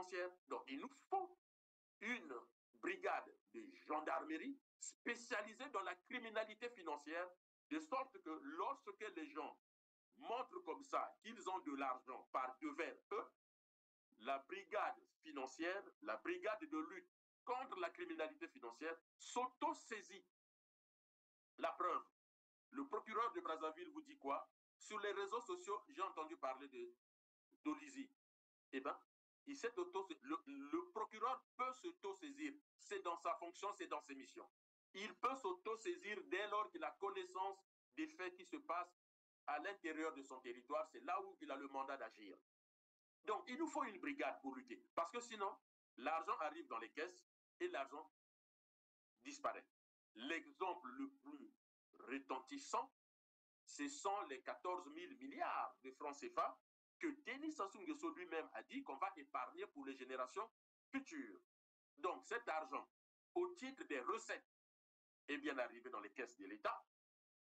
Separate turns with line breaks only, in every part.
financière. Donc, il nous faut une brigade de gendarmerie spécialisée dans la criminalité financière, de sorte que lorsque les gens montrent comme ça qu'ils ont de l'argent par devers eux, la brigade financière, la brigade de lutte contre la criminalité financière s'auto-saisit. La preuve, le procureur de Brazzaville vous dit quoi? Sur les réseaux sociaux, j'ai entendu parler d'Olizi. Eh bien, le procureur peut s'auto-saisir. C'est dans sa fonction, c'est dans ses missions. Il peut s'auto-saisir dès lors qu'il a connaissance des faits qui se passent à l'intérieur de son territoire. C'est là où il a le mandat d'agir. Donc, il nous faut une brigade pour lutter. Parce que sinon, l'argent arrive dans les caisses et l'argent disparaît. L'exemple le plus retentissant, ce sont les 14 000 milliards de francs CFA que Denis Sassou Nguesso lui-même a dit qu'on va épargner pour les générations futures. Donc, cet argent, au titre des recettes, est bien arrivé dans les caisses de l'État,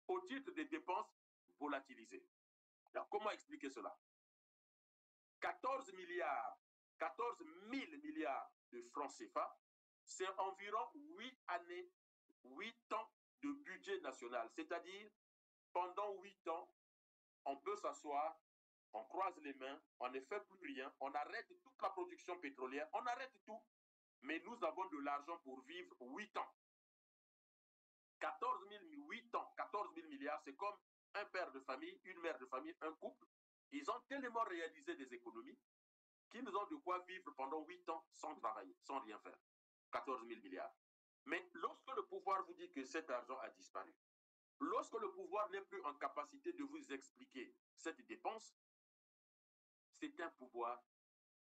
au titre des dépenses volatilisées. Alors, comment expliquer cela? 14 000 milliards de francs CFA, c'est environ 8 années, 8 ans de budget national. C'est-à-dire, pendant 8 ans, on peut s'asseoir, on croise les mains, on ne fait plus rien, on arrête toute la production pétrolière, on arrête tout, mais nous avons de l'argent pour vivre 8 ans. 14 000, 8 ans, 14 000 milliards, c'est comme un père de famille, une mère de famille, un couple. Ils ont tellement réalisé des économies qu'ils ont de quoi vivre pendant 8 ans sans travailler, sans rien faire. 14 000 milliards. Mais lorsque le pouvoir vous dit que cet argent a disparu, lorsque le pouvoir n'est plus en capacité de vous expliquer cette dépense, c'est un pouvoir,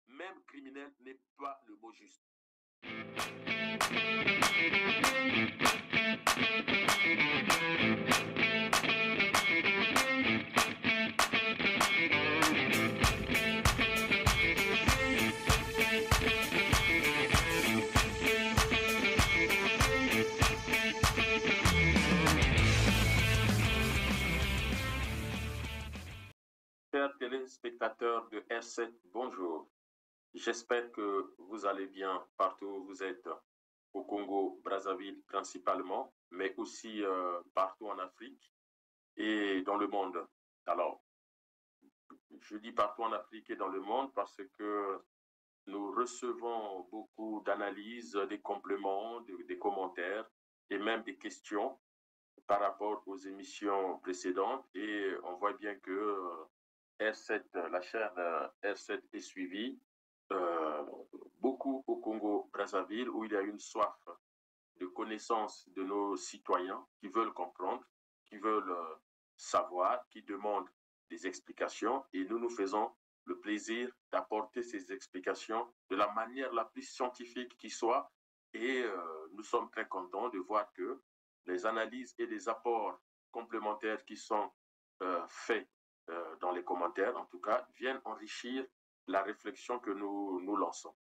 même criminel n'est pas le mot juste. Chers téléspectateurs de R7, bonjour. J'espère que vous allez bien partout où vous êtes, au Congo, Brazzaville principalement, mais aussi partout en Afrique et dans le monde. Alors, je dis partout en Afrique et dans le monde parce que nous recevons beaucoup d'analyses, des compléments, des commentaires et même des questions par rapport aux émissions précédentes. Et on voit bien que R7, la chaîne R7 est suivie beaucoup au Congo-Brazzaville, où il y a une soif de connaissance de nos citoyens qui veulent comprendre, qui veulent savoir, qui demandent des explications. Et nous faisons le plaisir d'apporter ces explications de la manière la plus scientifique qui soit. Et nous sommes très contents de voir que les analyses et les apports complémentaires qui sont faits dans les commentaires, en tout cas, viennent enrichir la réflexion que nous lançons.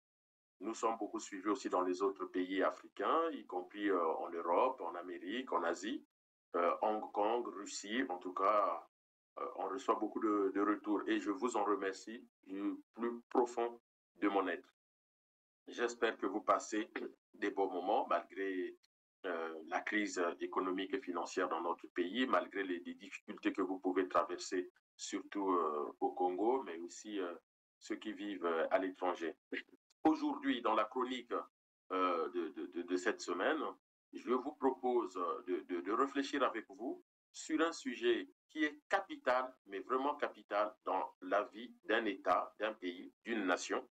Nous sommes beaucoup suivis aussi dans les autres pays africains, y compris en Europe, en Amérique, en Asie, Hong Kong, Russie. En tout cas, on reçoit beaucoup de retours et je vous en remercie du plus profond de mon être. J'espère que vous passez des bons moments malgré la crise économique et financière dans notre pays, malgré les difficultés que vous pouvez traverser, surtout au Congo, mais aussi ceux qui vivent à l'étranger. Aujourd'hui, dans la chronique de cette semaine, je vous propose de réfléchir avec vous sur un sujet qui est capital, mais vraiment capital dans la vie d'un État, d'un pays, d'une nation,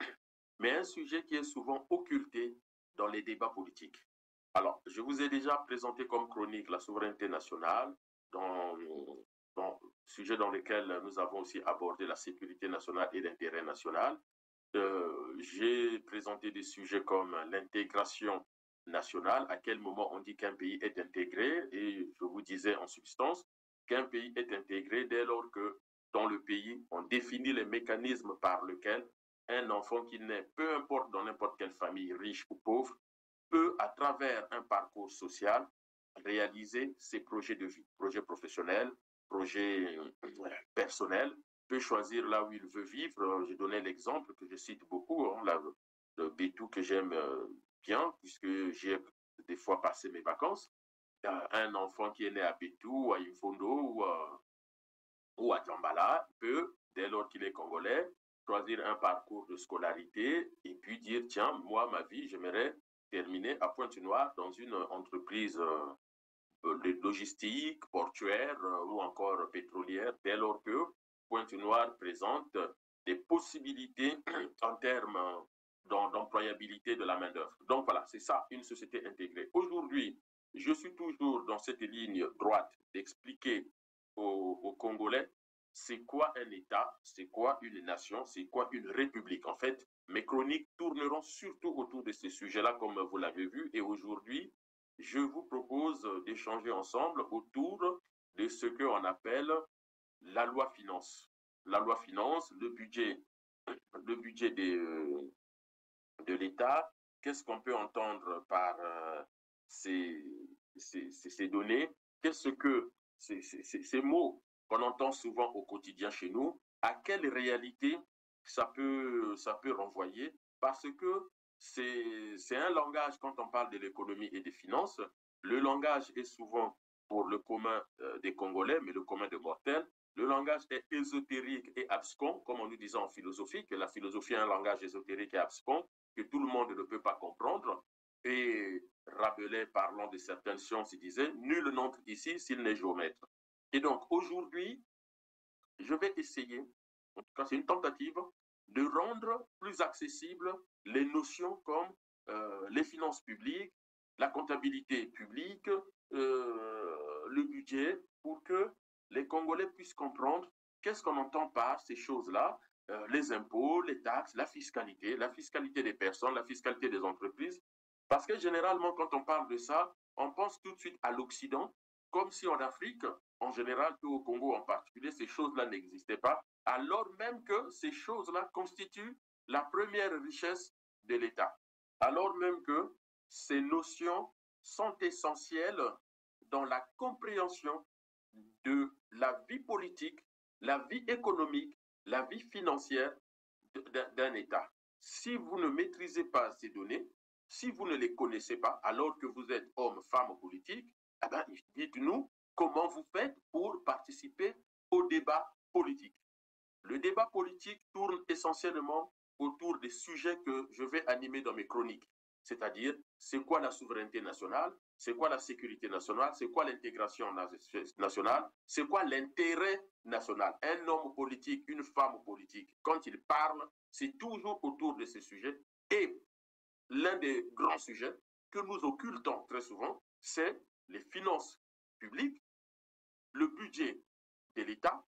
mais un sujet qui est souvent occulté dans les débats politiques. Alors, je vous ai déjà présenté comme chronique la souveraineté nationale, dans sujet dans lequel nous avons aussi abordé la sécurité nationale et l'intérêt national. J'ai présenté des sujets comme l'intégration nationale, à quel moment on dit qu'un pays est intégré, et je vous disais en substance qu'un pays est intégré dès lors que dans le pays, on définit les mécanismes par lesquels un enfant qui naît, peu importe dans n'importe quelle famille, riche ou pauvre, peut, à travers un parcours social, réaliser ses projets de vie, projets professionnels, projets personnels, peut choisir là où il veut vivre. J'ai donné l'exemple que je cite beaucoup, hein, Bétou que j'aime bien, puisque j'ai des fois passé mes vacances. Un enfant qui est né à Bétou, à Infondo ou à Djambala peut, dès lors qu'il est congolais, choisir un parcours de scolarité et puis dire, tiens, moi, ma vie, j'aimerais terminer à Pointe-Noire dans une entreprise de logistique, portuaire ou encore pétrolière, dès lors que Pointe-Noire présente des possibilités en termes d'employabilité de la main-d'œuvre. Donc voilà, c'est ça, une société intégrée. Aujourd'hui, je suis toujours dans cette ligne droite d'expliquer aux Congolais c'est quoi un État, c'est quoi une nation, c'est quoi une république. En fait, mes chroniques tourneront surtout autour de ces sujets-là, comme vous l'avez vu. Et aujourd'hui, je vous propose d'échanger ensemble autour de ce qu'on appelle la loi finance. La loi finance, le budget de l'État, qu'est-ce qu'on peut entendre par ces, ces données, qu'est-ce que ces mots qu'on entend souvent au quotidien chez nous, à quelle réalité ça peut renvoyer, parce que c'est un langage, quand on parle de l'économie et des finances, le langage est souvent pour le commun des Congolais, mais le commun des mortels, le langage est ésotérique et abscon, comme on nous disait en philosophie, que la philosophie est un langage ésotérique et abscon, que tout le monde ne peut pas comprendre. Et Rabelais, parlant de certaines sciences, il disait, nul n'entre ici s'il n'est géomètre. Et donc, aujourd'hui, je vais essayer, en tout cas c'est une tentative, de rendre plus accessibles les notions comme les finances publiques, la comptabilité publique, le budget, pour que les Congolais puissent comprendre qu'est-ce qu'on entend par ces choses-là, les impôts, les taxes, la fiscalité des personnes, la fiscalité des entreprises. Parce que généralement, quand on parle de ça, on pense tout de suite à l'Occident, comme si en Afrique, en général, et au Congo en particulier, ces choses-là n'existaient pas, alors même que ces choses-là constituent la première richesse de l'État. Alors même que ces notions sont essentielles dans la compréhension de la vie politique, la vie économique, la vie financière d'un État. Si vous ne maîtrisez pas ces données, si vous ne les connaissez pas, alors que vous êtes homme, femme politique, eh ben, dites-nous comment vous faites pour participer au débat politique. Le débat politique tourne essentiellement autour des sujets que je vais animer dans mes chroniques. C'est-à-dire, c'est quoi la souveraineté nationale, c'est quoi la sécurité nationale, c'est quoi l'intégration nationale, c'est quoi l'intérêt national. Un homme politique, une femme politique, quand il parle, c'est toujours autour de ces sujets. Et l'un des grands sujets que nous occultons très souvent, c'est les finances publiques, le budget de l'État,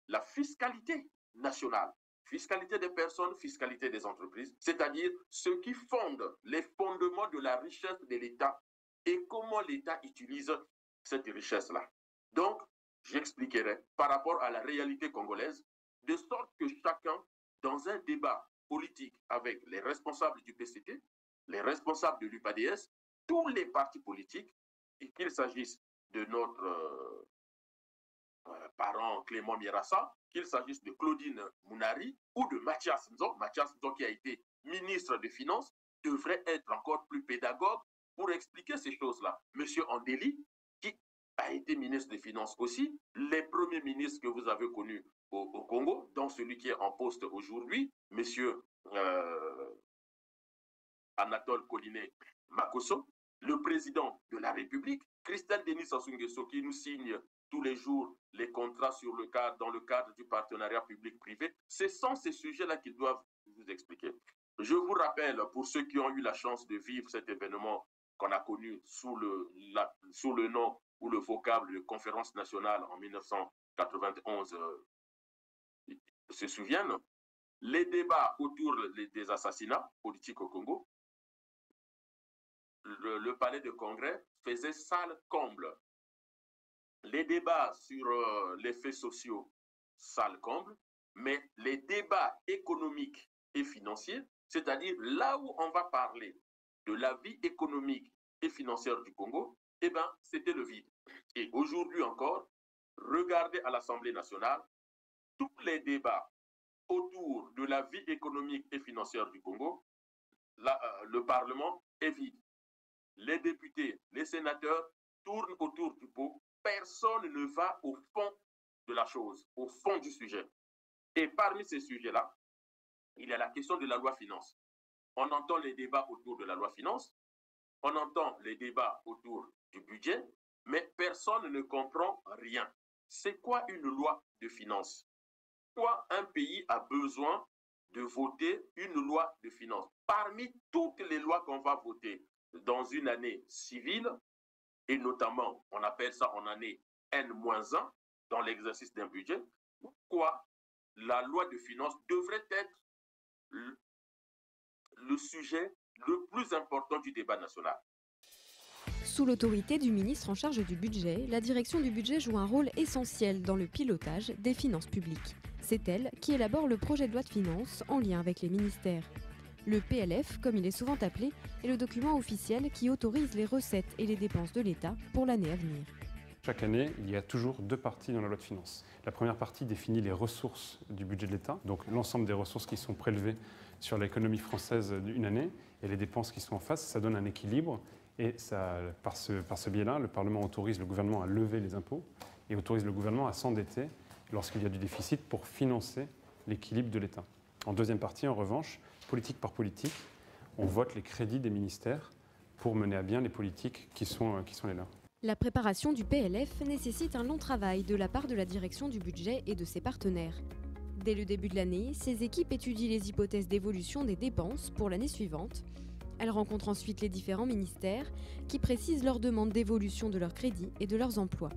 la fiscalité nationale, fiscalité des personnes, fiscalité des entreprises, c'est-à-dire ce qui fonde les fondements de la richesse de l'État et comment l'État utilise cette richesse-là. Donc, j'expliquerai par rapport à la réalité congolaise, de sorte que chacun, dans un débat politique avec les responsables du PCT, les responsables de l'UPADS, tous les partis politiques, et qu'il s'agisse de notre parent Clément Mirassa, qu'il s'agisse de Claudine Mounari ou de Mathias Nzo. Mathias Nzo, qui a été ministre des Finances, devrait être encore plus pédagogue pour expliquer ces choses-là. Monsieur Andeli, qui a été ministre des Finances aussi, les premiers ministres que vous avez connus au Congo, dont celui qui est en poste aujourd'hui, monsieur Anatole Colinet Makosso, le président de la République, Christelle Denis Sassou Nguesso, qui nous signe tous les jours les contrats dans le cadre du partenariat public-privé. Ce sont ces sujets-là qu'ils doivent vous expliquer. Je vous rappelle, pour ceux qui ont eu la chance de vivre cet événement qu'on a connu sous le nom ou le vocable de conférence nationale en 1991, se souviennent, les débats autour des assassinats politiques au Congo, le palais de congrès faisait salle comble. Les débats sur les faits sociaux, salle comble, mais les débats économiques et financiers, c'est-à-dire là où on va parler de la vie économique et financière du Congo, eh bien, c'était le vide. Et aujourd'hui encore, regardez à l'Assemblée nationale, tous les débats autour de la vie économique et financière du Congo le Parlement est vide. Les députés, les sénateurs tournent autour du pot. Personne ne va au fond de la chose, au fond du sujet. Et parmi ces sujets-là, il y a la question de la loi finance. On entend les débats autour de la loi finance, on entend les débats autour du budget, mais personne ne comprend rien. C'est quoi une loi de finances? Pourquoi un pays a besoin de voter une loi de finances? Parmi toutes les lois qu'on va voter dans une année civile, et notamment, on appelle ça en année N-1 dans l'exercice d'un budget, pourquoi la loi de finances devrait être le sujet le plus important du débat national?
Sous l'autorité du ministre en charge du budget, la direction du budget joue un rôle essentiel dans le pilotage des finances publiques. C'est elle qui élabore le projet de loi de finances en lien avec les ministères. Le PLF, comme il est souvent appelé, est le document officiel qui autorise les recettes et les dépenses de l'État pour l'année à venir.
Chaque année, il y a toujours deux parties dans la loi de finances. La première partie définit les ressources du budget de l'État, donc l'ensemble des ressources qui sont prélevées sur l'économie française d'une année et les dépenses qui sont en face, ça donne un équilibre. Et ça, par ce biais-là, le Parlement autorise le gouvernement à lever les impôts et autorise le gouvernement à s'endetter lorsqu'il y a du déficit pour financer l'équilibre de l'État. En deuxième partie, en revanche, politique par politique, on vote les crédits des ministères pour mener à bien les politiques qui sont les leurs.
La préparation du PLF nécessite un long travail de la part de la direction du budget et de ses partenaires. Dès le début de l'année, ces équipes étudient les hypothèses d'évolution des dépenses pour l'année suivante. Elles rencontrent ensuite les différents ministères qui précisent leurs demandes d'évolution de leurs crédits et de leurs emplois.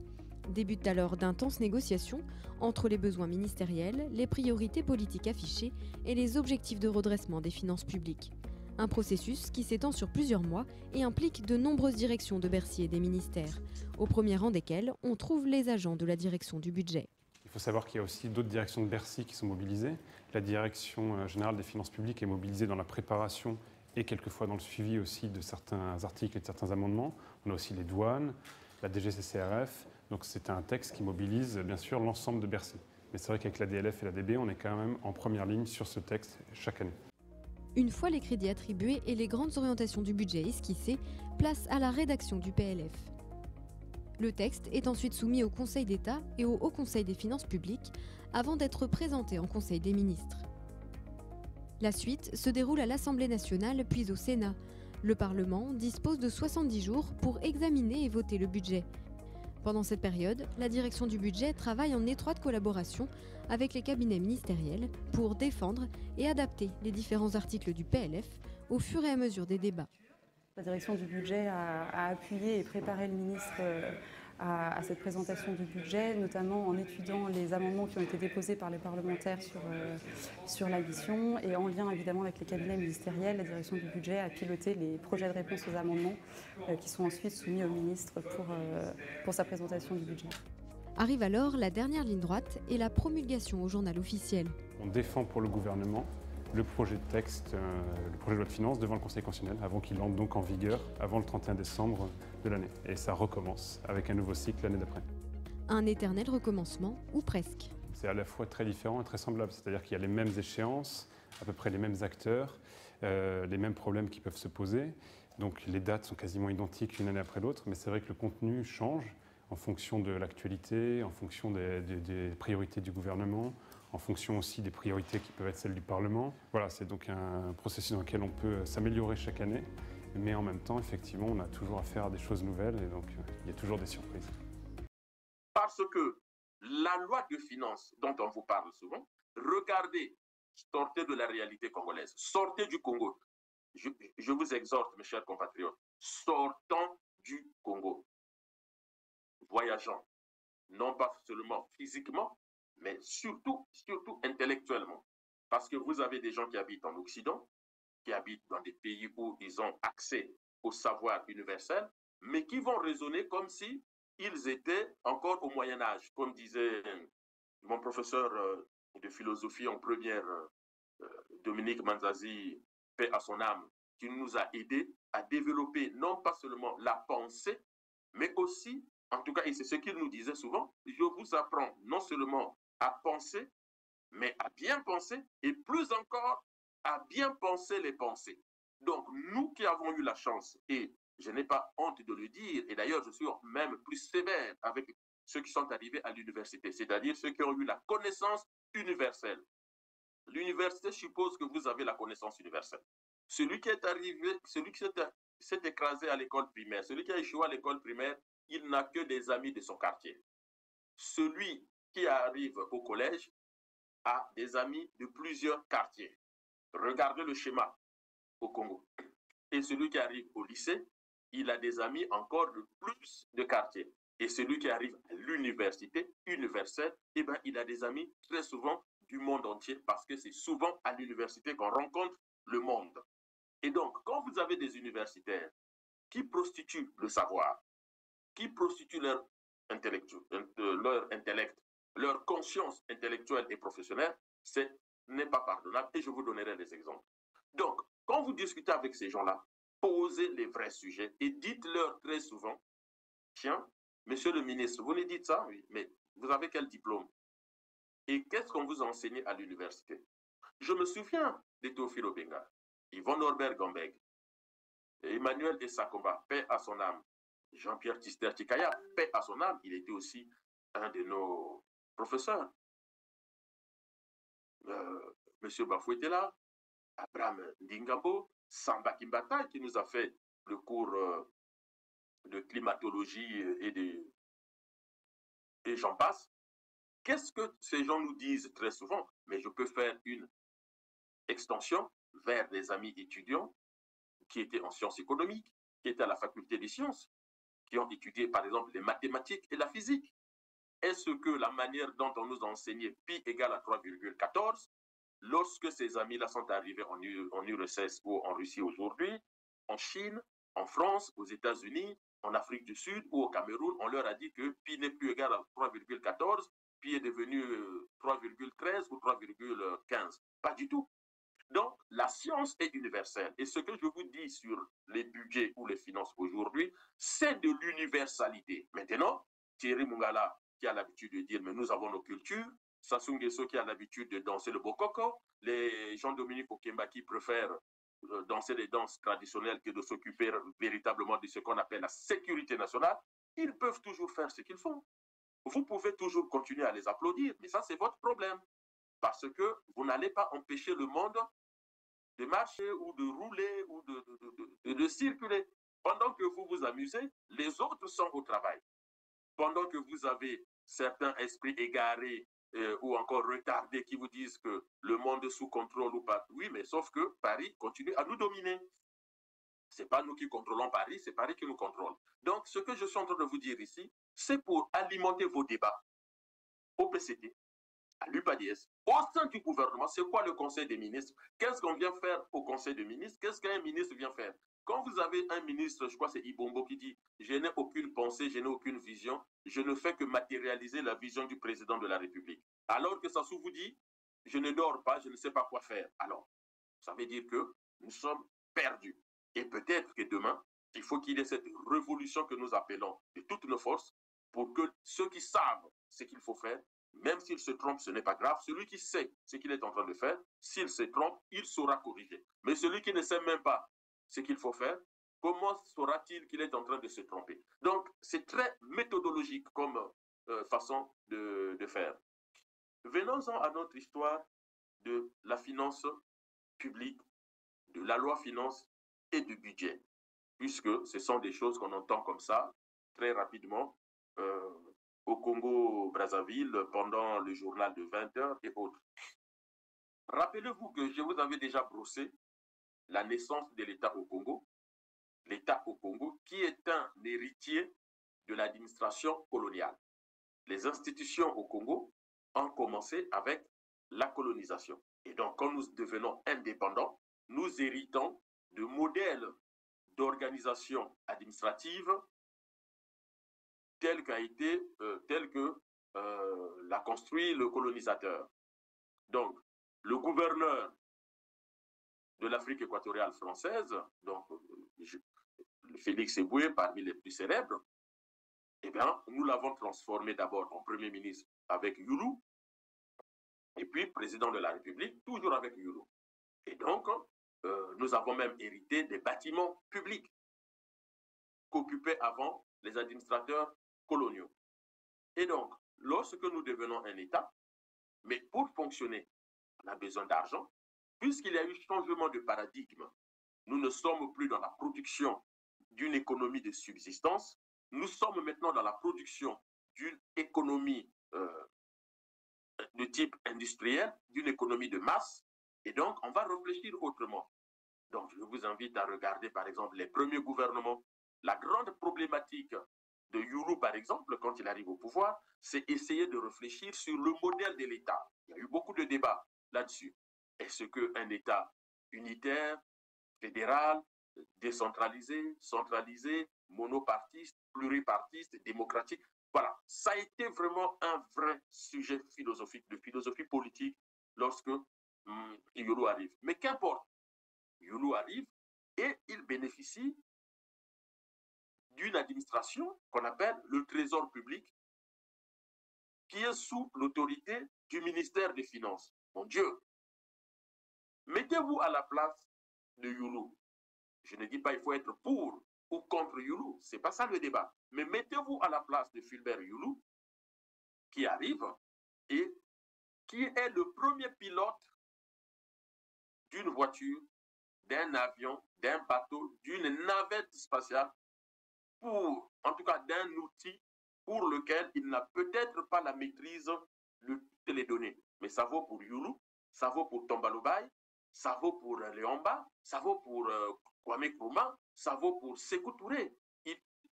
Débutent alors d'intenses négociations entre les besoins ministériels, les priorités politiques affichées et les objectifs de redressement des finances publiques. Un processus qui s'étend sur plusieurs mois et implique de nombreuses directions de Bercy et des ministères, au premier rang desquels on trouve les agents de la direction du budget.
Il faut savoir qu'il y a aussi d'autres directions de Bercy qui sont mobilisées. La direction générale des finances publiques est mobilisée dans la préparation et quelquefois dans le suivi aussi de certains articles et de certains amendements. On a aussi les douanes, la DGCCRF. Donc c'est un texte qui mobilise bien sûr l'ensemble de Bercy. Mais c'est vrai qu'avec la DLF et la DB, on est quand même en première ligne sur ce texte chaque année.
Une fois les crédits attribués et les grandes orientations du budget esquissées, place à la rédaction du PLF. Le texte est ensuite soumis au Conseil d'État et au Haut Conseil des finances publiques avant d'être présenté en Conseil des ministres. La suite se déroule à l'Assemblée nationale puis au Sénat. Le Parlement dispose de 70 jours pour examiner et voter le budget. Pendant cette période, la direction du budget travaille en étroite collaboration avec les cabinets ministériels pour défendre et adapter les différents articles du PLF au fur et à mesure des débats.
La direction du budget a appuyé et préparé le ministre à cette présentation du budget, notamment en étudiant les amendements qui ont été déposés par les parlementaires sur la mission et en lien évidemment avec les cabinets ministériels. La direction du budget a piloté les projets de réponse aux amendements qui sont ensuite soumis au ministre pour sa présentation du budget.
Arrive alors la dernière ligne droite et la promulgation au journal officiel.
On défend pour le gouvernement le projet de texte, le projet de loi de finances devant le Conseil constitutionnel avant qu'il entre donc en vigueur avant le 31 décembre de l'année. Et ça recommence avec un nouveau cycle l'année d'après.
Un éternel recommencement, ou presque.
C'est à la fois très différent et très semblable, c'est-à-dire qu'il y a les mêmes échéances, à peu près les mêmes acteurs, les mêmes problèmes qui peuvent se poser. Donc les dates sont quasiment identiques l'une année après l'autre, mais c'est vrai que le contenu change en fonction de l'actualité, en fonction des priorités du gouvernement, en fonction aussi des priorités qui peuvent être celles du Parlement. Voilà, c'est donc un processus dans lequel on peut s'améliorer chaque année, mais en même temps, effectivement, on a toujours affaire à des choses nouvelles et donc il y a toujours des surprises.
Parce que la loi de finances dont on vous parle souvent, regardez, sortez de la réalité congolaise, sortez du Congo. Je vous exhorte, mes chers compatriotes, sortons du Congo. Voyageons, non pas seulement physiquement, mais surtout intellectuellement. Parce que vous avez des gens qui habitent en Occident, qui habitent dans des pays où ils ont accès au savoir universel, mais qui vont raisonner comme si ils étaient encore au Moyen-Âge. Comme disait mon professeur de philosophie en première, Dominique Manzazi, paix à son âme, qui nous a aidés à développer non pas seulement la pensée, mais aussi, en tout cas, et c'est ce qu'il nous disait souvent, je vous apprends non seulement à penser, mais à bien penser, et plus encore, à bien penser les pensées. Donc, nous qui avons eu la chance, et je n'ai pas honte de le dire, et d'ailleurs, je suis même plus sévère avec ceux qui sont arrivés à l'université, c'est-à-dire ceux qui ont eu la connaissance universelle. L'université suppose que vous avez la connaissance universelle. Celui qui est arrivé, celui qui s'est écrasé à l'école primaire, celui qui a échoué à l'école primaire, il n'a que des amis de son quartier. Celui qui arrive au collège a des amis de plusieurs quartiers. Regardez le schéma au Congo. Et celui qui arrive au lycée, il a des amis encore de plus de quartiers. Et celui qui arrive à l'université universelle, eh ben, il a des amis très souvent du monde entier parce que c'est souvent à l'université qu'on rencontre le monde. Et donc, quand vous avez des universitaires qui prostituent le savoir, qui prostituent leur intellect, leur conscience intellectuelle et professionnelle, ce n'est pas pardonnable et je vous donnerai des exemples. Donc, quand vous discutez avec ces gens-là, posez les vrais sujets et dites-leur très souvent, tiens, monsieur le ministre, vous nous dites ça, oui, mais vous avez quel diplôme? Et qu'est-ce qu'on vous a enseigné à l'université? Je me souviens de Théophile Obenga, Yvonne Norbert Gambeg, Emmanuel Essakomba, paix à son âme, Jean-Pierre Tister Tikaya, paix à son âme, il était aussi un de nos professeurs. Monsieur Bafou était là, Abraham Ndingabo, Samba Kimbata, qui nous a fait le cours de climatologie et j'en passe. Qu'est-ce que ces gens nous disent très souvent? Mais je peux faire une extension vers des amis étudiants qui étaient en sciences économiques, qui étaient à la faculté des sciences, qui ont étudié par exemple les mathématiques et la physique. Est-ce que la manière dont on nous a enseigné pi égale à 3,14, lorsque ces amis-là sont arrivés en URSS ou en Russie aujourd'hui, en Chine, en France, aux États-Unis, en Afrique du Sud ou au Cameroun, on leur a dit que pi n'est plus égal à 3,14, pi est devenu 3,13 ou 3,15. Pas du tout. Donc, la science est universelle. Et ce que je vous dis sur les budgets ou les finances aujourd'hui, c'est de l'universalité. Maintenant, Thierry Mungala, qui a l'habitude de dire, mais nous avons nos cultures, Sassou Nguesso qui a l'habitude de danser le bokoko, les Jean-Dominique Okemba qui préfèrent danser les danses traditionnelles que de s'occuper véritablement de ce qu'on appelle la sécurité nationale, ils peuvent toujours faire ce qu'ils font. Vous pouvez toujours continuer à les applaudir, mais ça, c'est votre problème. Parce que vous n'allez pas empêcher le monde de marcher ou de rouler ou de circuler. Pendant que vous vous amusez, les autres sont au travail. Pendant que vous avez certains esprits égarés ou encore retardés qui vous disent que le monde est sous contrôle ou pas. Oui, mais sauf que Paris continue à nous dominer. Ce n'est pas nous qui contrôlons Paris, c'est Paris qui nous contrôle. Donc, ce que je suis en train de vous dire ici, c'est pour alimenter vos débats au PCT, à l'UPADS, au sein du gouvernement. C'est quoi le Conseil des ministres? Qu'est-ce qu'on vient faire au Conseil des ministres? Qu'est-ce qu'un ministre vient faire? Quand vous avez un ministre, je crois que c'est Ibombo qui dit « Je n'ai aucune pensée, je n'ai aucune vision, je ne fais que matérialiser la vision du président de la République. » Alors que Sassou vous dit « Je ne dors pas, je ne sais pas quoi faire. » Alors, ça veut dire que nous sommes perdus. Et peut-être que demain, il faut qu'il y ait cette révolution que nous appelons de toutes nos forces pour que ceux qui savent ce qu'il faut faire, même s'il se trompe, ce n'est pas grave. Celui qui sait ce qu'il est en train de faire, s'il se trompe, il saura corriger. Mais celui qui ne sait même pas ce qu'il faut faire, comment saura-t-il qu'il est en train de se tromper? Donc, c'est très méthodologique comme façon de faire. Venons-en à notre histoire de la finance publique, de la loi finance et du budget, puisque ce sont des choses qu'on entend comme ça, très rapidement, au Congo-Brazzaville, pendant le journal de 20h et autres. Rappelez-vous que je vous avais déjà brossé la naissance de l'État au Congo qui est un héritier de l'administration coloniale. Les institutions au Congo ont commencé avec la colonisation. Et donc, quand nous devenons indépendants, nous héritons de modèles d'organisation administrative tel que l'a construit le colonisateur. Donc, le gouverneur de l'Afrique équatoriale française, donc Félix Éboué, parmi les plus célèbres, eh bien, nous l'avons transformé d'abord en Premier ministre avec Youlou, et puis président de la République, toujours avec Youlou. Et donc, nous avons même hérité des bâtiments publics qu'occupaient avant les administrateurs coloniaux. Et donc, lorsque nous devenons un État, mais pour fonctionner, on a besoin d'argent, puisqu'il y a eu changement de paradigme. Nous ne sommes plus dans la production d'une économie de subsistance, nous sommes maintenant dans la production d'une économie de type industriel, d'une économie de masse, et donc on va réfléchir autrement. Donc je vous invite à regarder par exemple les premiers gouvernements. La grande problématique de Yulu par exemple, quand il arrive au pouvoir, c'est essayer de réfléchir sur le modèle de l'État. Il y a eu beaucoup de débats là-dessus. Est-ce qu'un État unitaire, fédéral, décentralisé, centralisé, monopartiste, pluripartiste, démocratique? Voilà, ça a été vraiment un vrai sujet philosophique, de philosophie politique lorsque Yulu arrive. Mais qu'importe, Yulu arrive et il bénéficie d'une administration qu'on appelle le Trésor public, qui est sous l'autorité du ministère des Finances. Mon Dieu, mettez-vous à la place de Yulu. Je ne dis pas qu'il faut être pour ou contre Yulu, ce n'est pas ça le débat. Mais mettez-vous à la place de Fulbert Yulu, qui arrive et qui est le premier pilote d'une voiture, d'un avion, d'un bateau, d'une navette spatiale, pour, en tout cas d'un outil pour lequel il n'a peut-être pas la maîtrise de toutes les données. Mais ça vaut pour Yulu, ça vaut pour Tombalobaye, ça vaut pour Léomba, ça vaut pour Kwame Nkrumah, ça vaut pour Sékou Touré,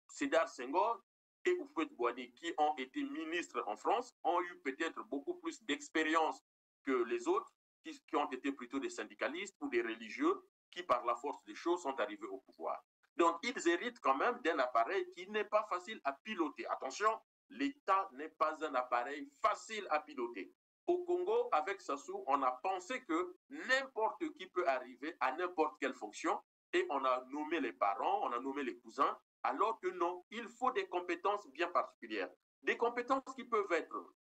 Sédar Senghor et Houphouët-Boigny, qui ont été ministres en France, ont eu peut-être beaucoup plus d'expérience que les autres, qui ont été plutôt des syndicalistes ou des religieux, qui par la force des choses sont arrivés au pouvoir. Donc, ils héritent quand même d'un appareil qui n'est pas facile à piloter. Attention, l'État n'est pas un appareil facile à piloter. Au Congo, avec Sassou, on a pensé que n'importe qui peut arriver à n'importe quelle fonction et on a nommé les parents, on a nommé les cousins, alors que non, il faut des compétences bien particulières. Des compétences qui peuvent être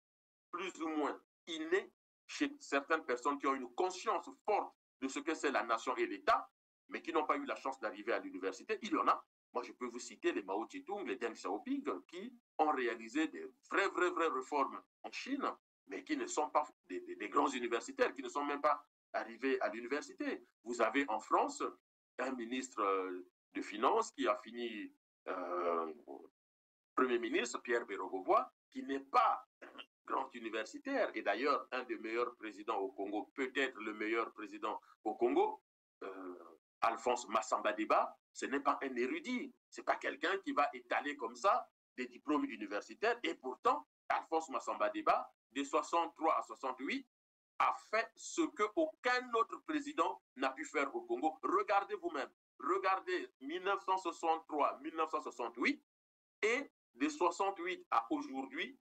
plus ou moins innées chez certaines personnes qui ont une conscience forte de ce que c'est la nation et l'État, mais qui n'ont pas eu la chance d'arriver à l'université. Il y en a. Moi, je peux vous citer les Mao Tse-tung, les Deng Xiaoping, qui ont réalisé des vraies réformes en Chine, mais qui ne sont pas des grands universitaires, qui ne sont même pas arrivés à l'université. Vous avez en France un ministre de Finances qui a fini Premier ministre, Pierre Bérogovoy, qui n'est pas un grand universitaire, et d'ailleurs un des meilleurs présidents au Congo, peut-être le meilleur président au Congo, Alphonse Massamba Deba, ce n'est pas un érudit, ce n'est pas quelqu'un qui va étaler comme ça des diplômes universitaires, et pourtant, Alphonse Massamba Deba, de 63 à 68, a fait ce qu'aucun autre président n'a pu faire au Congo. Regardez vous-même, regardez 1963-1968, et de 68 à aujourd'hui,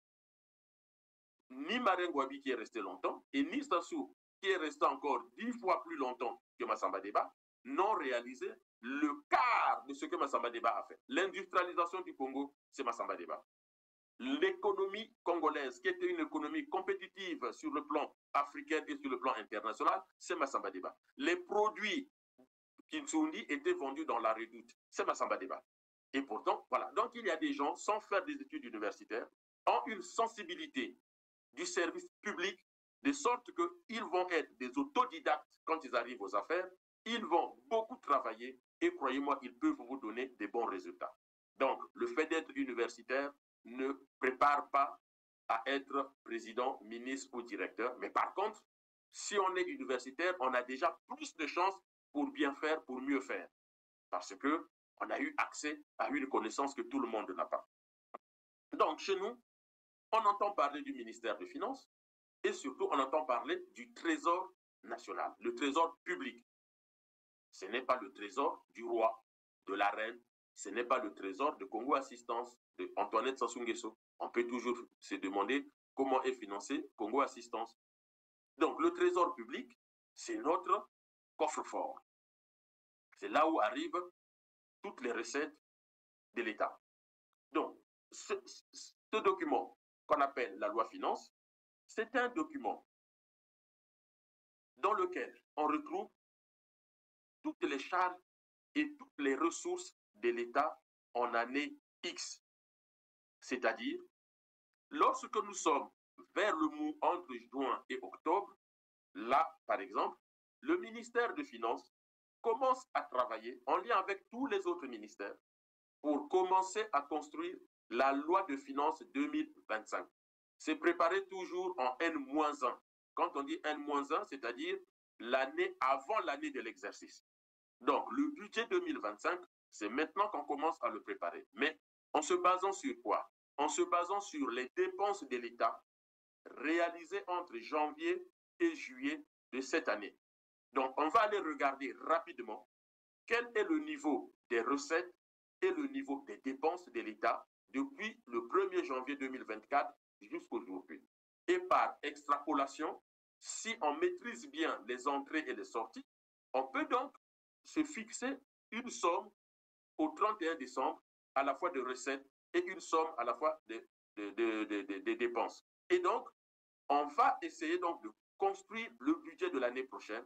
ni Marien Gouabi qui est resté longtemps, et ni Sassou qui est resté encore 10 fois plus longtemps que Massamba Deba, n'ont réalisé le quart de ce que Massamba Deba a fait. L'industrialisation du Congo, c'est Massamba Deba. L'économie congolaise, qui était une économie compétitive sur le plan africain et sur le plan international, c'est Massamba Deba. Les produits Kintsundi étaient vendus dans la redoute, c'est Massamba Deba. Et pourtant, voilà. Donc, il y a des gens, sans faire des études universitaires, ont une sensibilité du service public, de sorte qu'ils vont être des autodidactes quand ils arrivent aux affaires. Ils vont beaucoup travailler et croyez-moi, ils peuvent vous donner des bons résultats. Donc, le fait d'être universitaire ne prépare pas à être président, ministre ou directeur. Mais par contre, si on est universitaire, on a déjà plus de chances pour bien faire, pour mieux faire. Parce qu'on a eu accès à une connaissance que tout le monde n'a pas. Donc, chez nous, on entend parler du ministère des Finances et surtout, on entend parler du Trésor national, le Trésor public. Ce n'est pas le trésor du roi, de la reine, ce n'est pas le trésor de Congo Assistance, de Antoinette Sassou Nguesso. On peut toujours se demander comment est financé Congo Assistance. Donc, le Trésor public, c'est notre coffre-fort. C'est là où arrivent toutes les recettes de l'État. Donc, ce document qu'on appelle la loi finance, c'est un document dans lequel on retrouve toutes les charges et toutes les ressources de l'État en année X. C'est-à-dire, lorsque nous sommes vers le mois entre juin et octobre, là, par exemple, le ministère des Finances commence à travailler en lien avec tous les autres ministères pour commencer à construire la loi de finances 2025. C'est préparé toujours en N-1. Quand on dit N-1, c'est-à-dire l'année avant l'année de l'exercice. Donc, le budget 2025, c'est maintenant qu'on commence à le préparer. Mais en se basant sur quoi? En se basant sur les dépenses de l'État réalisées entre janvier et juillet de cette année. Donc, on va aller regarder rapidement quel est le niveau des recettes et le niveau des dépenses de l'État depuis le 1er janvier 2024 jusqu'aujourd'hui. Et par extrapolation, si on maîtrise bien les entrées et les sorties, on peut donc se fixer une somme au 31 décembre à la fois de recettes et une somme à la fois de dépenses. Et donc, on va essayer donc de construire le budget de l'année prochaine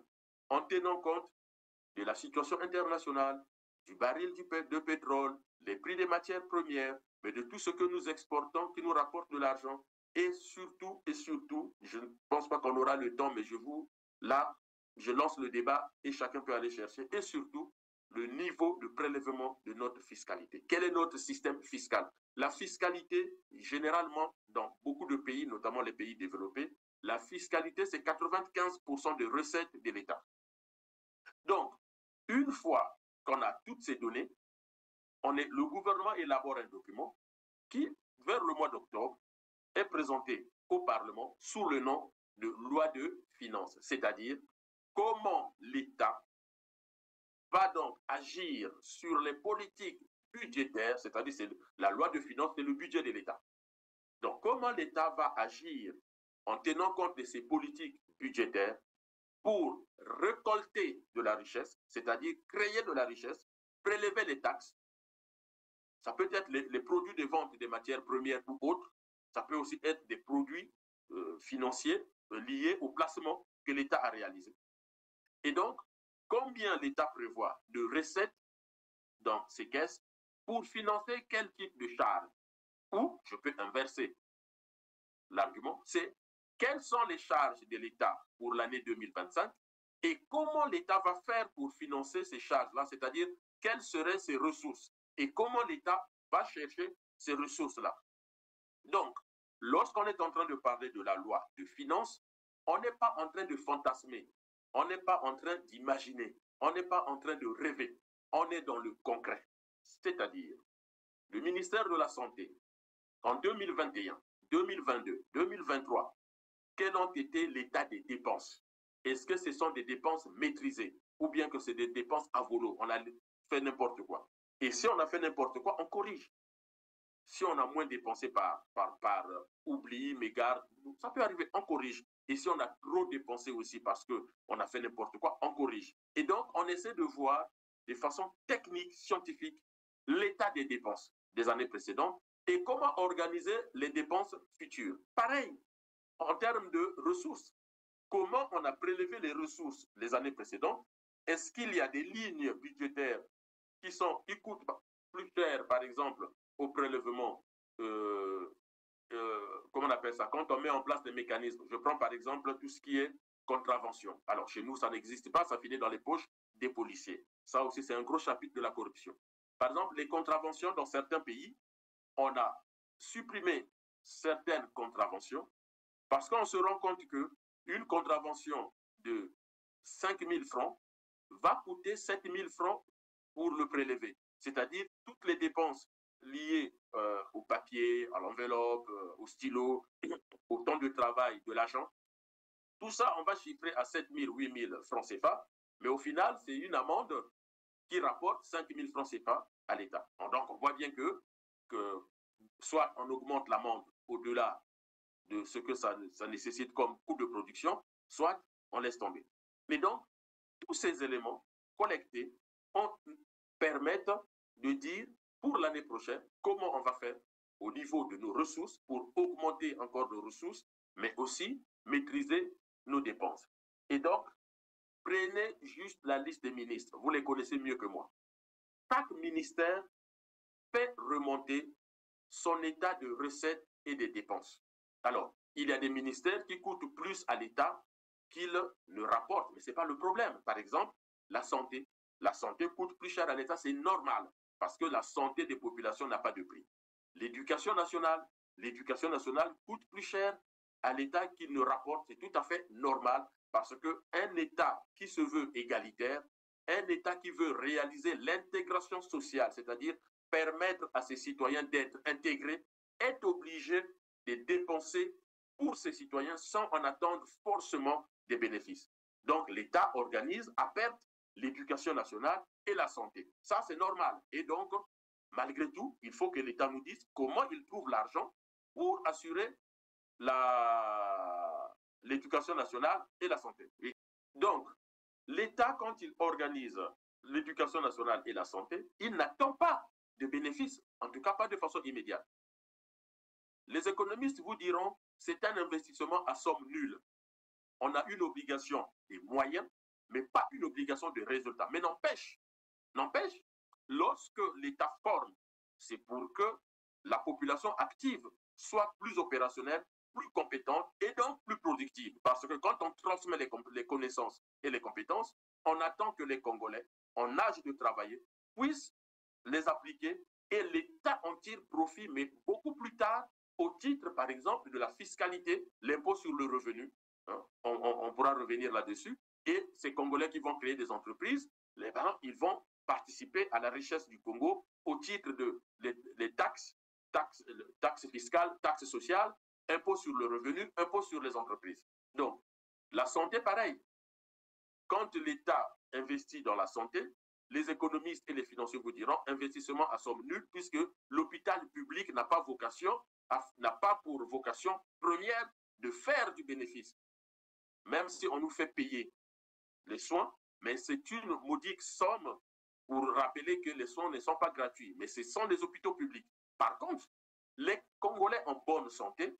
en tenant compte de la situation internationale, du baril de pétrole, les prix des matières premières, mais de tout ce que nous exportons qui nous rapporte de l'argent. Et surtout, je ne pense pas qu'on aura le temps, mais je lance le débat et chacun peut aller chercher. Et surtout, le niveau de prélèvement de notre fiscalité. Quel est notre système fiscal? La fiscalité, généralement, dans beaucoup de pays, notamment les pays développés, la fiscalité, c'est 95% de recettes de l'État. Donc, une fois qu'on a toutes ces données, le gouvernement élabore un document qui, vers le mois d'octobre, est présenté au Parlement sous le nom de loi de finances, c'est-à-dire comment l'État va donc agir sur les politiques budgétaires, c'est-à-dire c'est la loi de finances, c'est le budget de l'État. Donc, comment l'État va agir en tenant compte de ces politiques budgétaires pour récolter de la richesse, c'est-à-dire créer de la richesse, prélever les taxes. Ça peut être les produits de vente des matières premières ou autres. Ça peut aussi être des produits financiers liés au placement que l'État a réalisé. Et donc, combien l'État prévoit de recettes dans ces caisses pour financer quel type de charge? Ou, je peux inverser l'argument, c'est quelles sont les charges de l'État pour l'année 2025 et comment l'État va faire pour financer ces charges-là, c'est-à-dire quelles seraient ses ressources et comment l'État va chercher ces ressources-là. Donc, lorsqu'on est en train de parler de la loi de finances, on n'est pas en train de fantasmer, on n'est pas en train d'imaginer, on n'est pas en train de rêver, on est dans le concret. C'est-à-dire, le ministère de la Santé, en 2021, 2022, 2023, quel ont été l'état des dépenses? Est-ce que ce sont des dépenses maîtrisées ou bien que c'est des dépenses à volo? On a fait n'importe quoi. Et si on a fait n'importe quoi, on corrige. Si on a moins dépensé par oubli, mégarde, ça peut arriver, on corrige. Et si on a trop dépensé aussi parce qu'on a fait n'importe quoi, on corrige. Et donc, on essaie de voir de façon technique, scientifique, l'état des dépenses des années précédentes et comment organiser les dépenses futures. Pareil, en termes de ressources, comment on a prélevé les ressources les années précédentes? Est-ce qu'il y a des lignes budgétaires qui coûtent plus cher, par exemple, au prélèvement, comment on appelle ça, quand on met en place des mécanismes? Je prends par exemple tout ce qui est contravention. Alors chez nous, ça n'existe pas, ça finit dans les poches des policiers. Ça aussi, c'est un gros chapitre de la corruption. Par exemple, les contraventions dans certains pays, on a supprimé certaines contraventions parce qu'on se rend compte qu'une contravention de 5 000 francs va coûter 7 000 francs pour le prélever. C'est-à-dire toutes les dépenses liées au papier, à l'enveloppe, au stylo, au temps de travail de l'agent. Tout ça, on va chiffrer à 7 000, 8 000 francs CFA, mais au final, c'est une amende qui rapporte 5 000 francs CFA à l'État. Donc, on voit bien que soit on augmente l'amende au-delà de ce que ça nécessite comme coût de production, soit on laisse tomber. Mais donc, tous ces éléments collectés permettent de dire pour l'année prochaine comment on va faire au niveau de nos ressources pour augmenter encore nos ressources, mais aussi maîtriser nos dépenses. Et donc, Prenez juste la liste des ministres. Vous les connaissez mieux que moi. Chaque ministère fait remonter son état de recettes et de dépenses. Alors, il y a des ministères qui coûtent plus à l'État qu'ils ne rapportent, mais ce n'est pas le problème. Par exemple, la santé. La santé coûte plus cher à l'État, c'est normal, parce que la santé des populations n'a pas de prix. L'éducation nationale coûte plus cher à l'État qu'il ne rapporte, c'est tout à fait normal, parce qu'un État qui se veut égalitaire, un État qui veut réaliser l'intégration sociale, c'est-à-dire permettre à ses citoyens d'être intégrés, est obligé de dépenser pour ses citoyens sans en attendre forcément des bénéfices. Donc l'État organise à perte l'éducation nationale et la santé. Ça, c'est normal. Et donc, malgré tout, il faut que l'État nous dise comment il trouve l'argent pour assurer l'éducation nationale et la santé. Et donc, l'État, quand il organise l'éducation nationale et la santé, il n'attend pas de bénéfices, en tout cas pas de façon immédiate. Les économistes vous diront c'est un investissement à somme nulle. On a une obligation des moyens, mais pas une obligation de résultat. Mais n'empêche, lorsque l'État forme, c'est pour que la population active soit plus opérationnelle, plus compétente et donc plus productive. Parce que quand on transmet les connaissances et les compétences, on attend que les Congolais, en âge de travailler, puissent les appliquer et l'État en tire profit, mais beaucoup plus tard, au titre, par exemple, de la fiscalité, l'impôt sur le revenu. Hein, on pourra revenir là-dessus. Et ces Congolais qui vont créer des entreprises, ils vont participer à la richesse du Congo au titre de les taxes fiscales, taxes sociales, impôt sur le revenu, impôt sur les entreprises. Donc, la santé, pareil. Quand l'État investit dans la santé, les économistes et les financiers vous diront investissement à somme nulle puisque l'hôpital public n'a pas pour vocation première de faire du bénéfice. Même si on nous fait payer les soins, mais c'est une modique somme pour rappeler que les soins ne sont pas gratuits, mais ce sont des hôpitaux publics. Par contre, les Congolais en bonne santé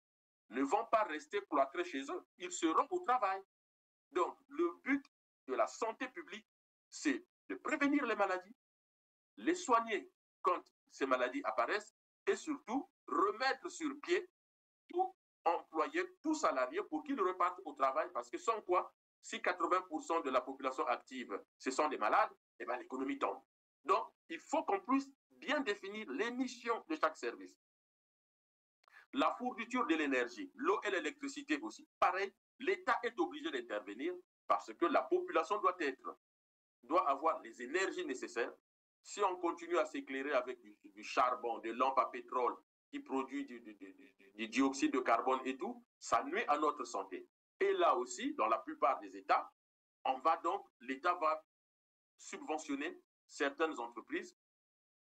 ne vont pas rester cloîtrés chez eux, ils seront au travail. Donc, le but de la santé publique, c'est de prévenir les maladies, les soigner quand ces maladies apparaissent et surtout remettre sur pied tout employé, tout salarié pour qu'ils repartent au travail parce que sans quoi, si 80% de la population active, ce sont des malades, eh bien, l'économie tombe. Donc, il faut qu'on puisse bien définir les missions de chaque service. La fourniture de l'énergie, l'eau et l'électricité aussi. Pareil, l'État est obligé d'intervenir parce que la population doit avoir les énergies nécessaires. Si on continue à s'éclairer avec du charbon, des lampes à pétrole qui produit du dioxyde de carbone et tout, ça nuit à notre santé. Et là aussi, dans la plupart des États, l'État va subventionner certaines entreprises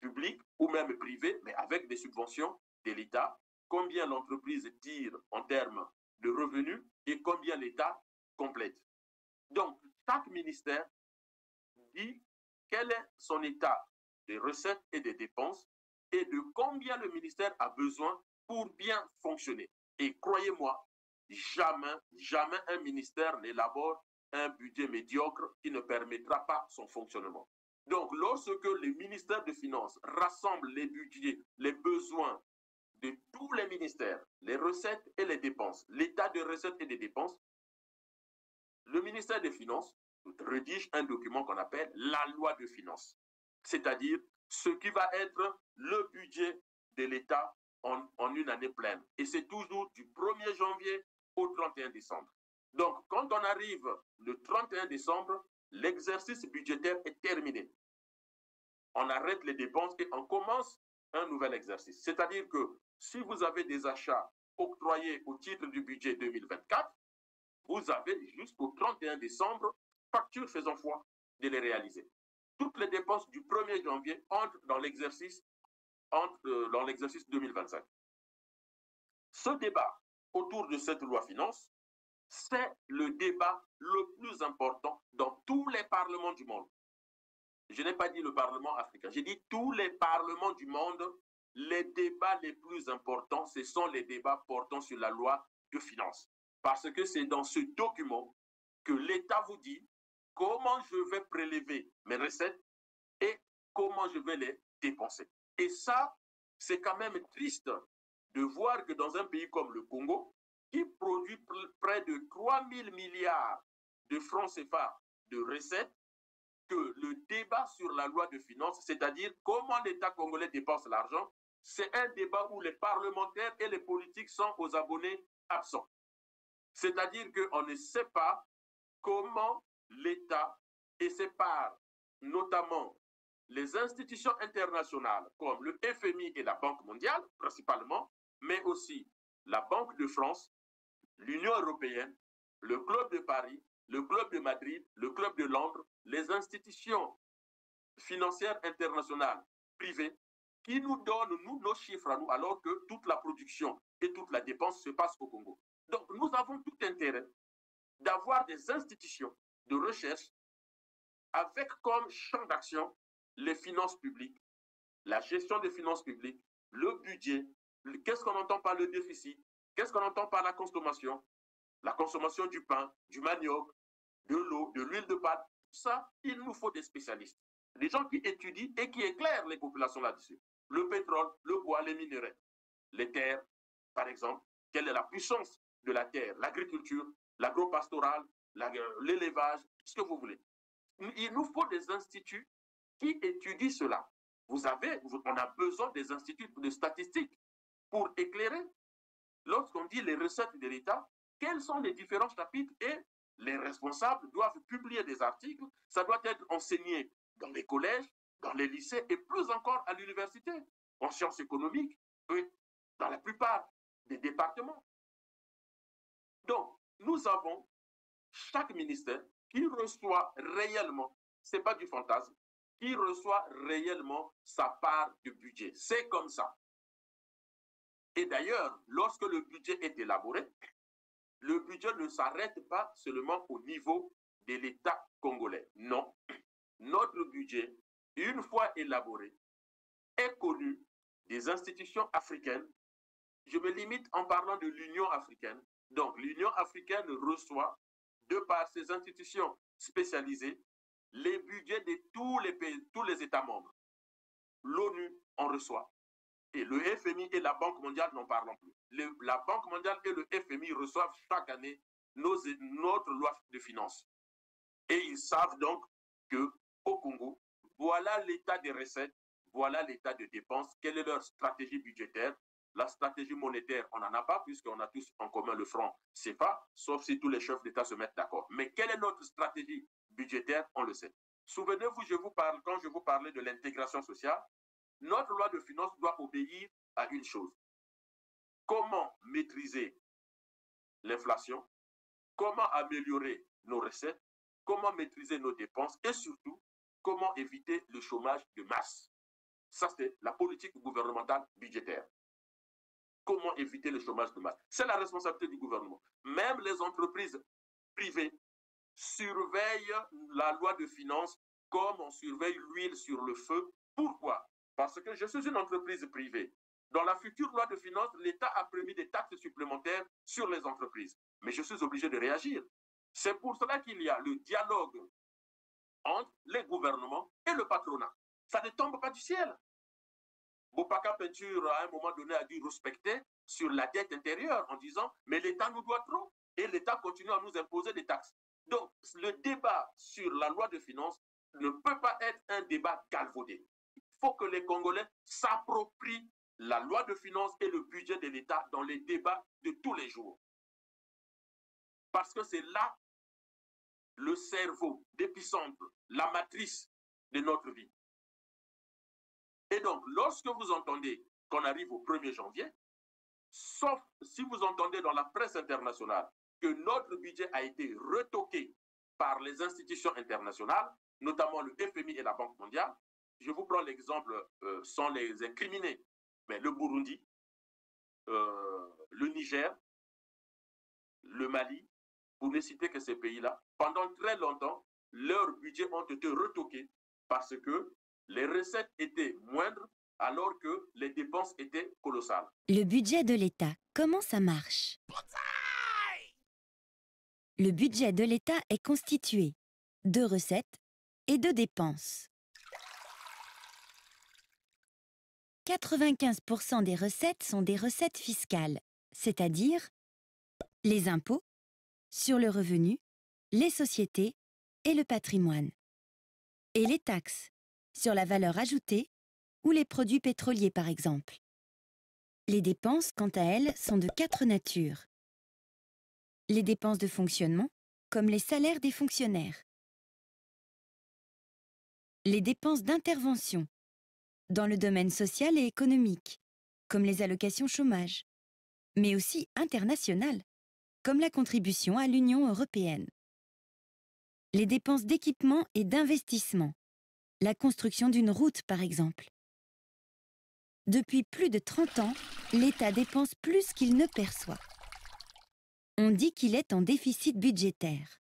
publiques ou même privées, mais avec des subventions de l'État, combien l'entreprise tire en termes de revenus et combien l'État complète. Donc, chaque ministère dit quel est son état des recettes et des dépenses et de combien le ministère a besoin pour bien fonctionner. Et croyez-moi, jamais un ministère n'élabore un budget médiocre qui ne permettra pas son fonctionnement. Donc, lorsque le ministère des Finances rassemble les budgets, les besoins de tous les ministères, les recettes et les dépenses, l'état de recettes et des dépenses, le ministère des Finances rédige un document qu'on appelle la loi de finances, c'est-à-dire ce qui va être le budget de l'État en une année pleine. Et c'est toujours du 1er janvier au 31 décembre. Donc, quand on arrive le 31 décembre, l'exercice budgétaire est terminé. On arrête les dépenses et on commence un nouvel exercice. C'est-à-dire que si vous avez des achats octroyés au titre du budget 2024, vous avez jusqu'au 31 décembre, facture faisant foi, de les réaliser. Toutes les dépenses du 1er janvier entrent dans l'exercice 2025. Ce débat autour de cette loi finance, c'est le débat le plus important dans tous les parlements du monde. Je n'ai pas dit le Parlement africain, j'ai dit tous les parlements du monde. Les débats les plus importants, ce sont les débats portant sur la loi de finances. Parce que c'est dans ce document que l'État vous dit comment je vais prélever mes recettes et comment je vais les dépenser. Et ça, c'est quand même triste de voir que dans un pays comme le Congo, qui produit près de 3 000 milliards de francs CFA de recettes, que le débat sur la loi de finances, c'est-à-dire comment l'État congolais dépense l'argent, c'est un débat où les parlementaires et les politiques sont aux abonnés absents. C'est-à-dire qu'on ne sait pas comment l'État et ses parts, notamment les institutions internationales comme le FMI et la Banque mondiale, principalement, mais aussi la Banque de France, l'Union européenne, le Club de Paris, le Club de Madrid, le Club de Londres, les institutions financières internationales privées qui nous donnent, nous, nos chiffres à nous, alors que toute la production et toute la dépense se passe au Congo. Donc, nous avons tout intérêt d'avoir des institutions de recherche avec comme champ d'action les finances publiques, la gestion des finances publiques, le budget, qu'est-ce qu'on entend par le déficit, qu'est-ce qu'on entend par la consommation du pain, du manioc, de l'eau, de l'huile de palme. Ça, il nous faut des spécialistes, des gens qui étudient et qui éclairent les populations là-dessus. Le pétrole, le bois, les minéraux, les terres, par exemple, quelle est la puissance de la terre, l'agriculture, l'agro-pastoral, l'élevage, ce que vous voulez. Il nous faut des instituts qui étudient cela. On a besoin des instituts de statistiques pour éclairer. Lorsqu'on dit les recettes de l'État, quels sont les différents chapitres et les responsables doivent publier des articles. Ça doit être enseigné dans les collèges, dans les lycées et plus encore à l'université, en sciences économiques et dans la plupart des départements. Donc, nous avons chaque ministère qui reçoit réellement, ce n'est pas du fantasme, qui reçoit réellement sa part de budget. C'est comme ça. Et d'ailleurs, lorsque le budget est élaboré, le budget ne s'arrête pas seulement au niveau de l'État congolais. Non, notre budget, une fois élaboré, est connu des institutions africaines. Je me limite en parlant de l'Union africaine. Donc, l'Union africaine reçoit, de par ses institutions spécialisées, les budgets de tous les pays, tous les États membres. L'ONU en reçoit. Et le FMI et la Banque mondiale n'en parlons plus. La Banque mondiale et le FMI reçoivent chaque année notre loi de finances. Et ils savent donc qu'au Congo, voilà l'état des recettes, voilà l'état des dépenses, quelle est leur stratégie budgétaire. La stratégie monétaire, on n'en a pas puisqu'on a tous en commun le franc CFA, sauf si tous les chefs d'État se mettent d'accord. Mais quelle est notre stratégie budgétaire, on le sait. Souvenez-vous, quand je vous parlais de l'intégration sociale, notre loi de finances doit obéir à une chose. Comment maîtriser l'inflation, comment améliorer nos recettes, comment maîtriser nos dépenses et surtout, comment éviter le chômage de masse. Ça, c'est la politique gouvernementale budgétaire. Comment éviter le chômage de masse? C'est la responsabilité du gouvernement. Même les entreprises privées surveillent la loi de finances comme on surveille l'huile sur le feu. Pourquoi? Parce que je suis une entreprise privée. Dans la future loi de finances, l'État a prévu des taxes supplémentaires sur les entreprises. Mais je suis obligé de réagir. C'est pour cela qu'il y a le dialogue entre les gouvernements et le patronat. Ça ne tombe pas du ciel. Bopaka Peinture, à un moment donné, a dû respecter sur la dette intérieure en disant « mais l'État nous doit trop » et l'État continue à nous imposer des taxes. Donc, le débat sur la loi de finances ne peut pas être un débat galvaudé. Il faut que les Congolais s'approprient la loi de finances et le budget de l'État dans les débats de tous les jours. Parce que c'est là le cerveau d'épicentre, la matrice de notre vie. Et donc, lorsque vous entendez qu'on arrive au 1er janvier, sauf si vous entendez dans la presse internationale que notre budget a été retoqué par les institutions internationales, notamment le FMI et la Banque mondiale, je vous prends l'exemple sans les incriminer, mais le Burundi, le Niger, le Mali, pour ne citer que ces pays-là, pendant très longtemps, leurs budgets ont été retoqués parce que les recettes étaient moindres alors que les dépenses étaient colossales.
Le budget de l'État, comment ça marche? Le budget de l'État est constitué de recettes et de dépenses. 95% des recettes sont des recettes fiscales, c'est-à-dire les impôts sur le revenu, les sociétés et le patrimoine, et les taxes sur la valeur ajoutée ou les produits pétroliers par exemple. Les dépenses, quant à elles, sont de 4 natures. Les dépenses de fonctionnement, comme les salaires des fonctionnaires. Les dépenses d'intervention, dans le domaine social et économique, comme les allocations chômage, mais aussi internationales, comme la contribution à l'Union européenne. Les dépenses d'équipement et d'investissement, la construction d'une route par exemple. Depuis plus de 30 ans, l'État dépense plus qu'il ne perçoit. On dit qu'il est en déficit budgétaire.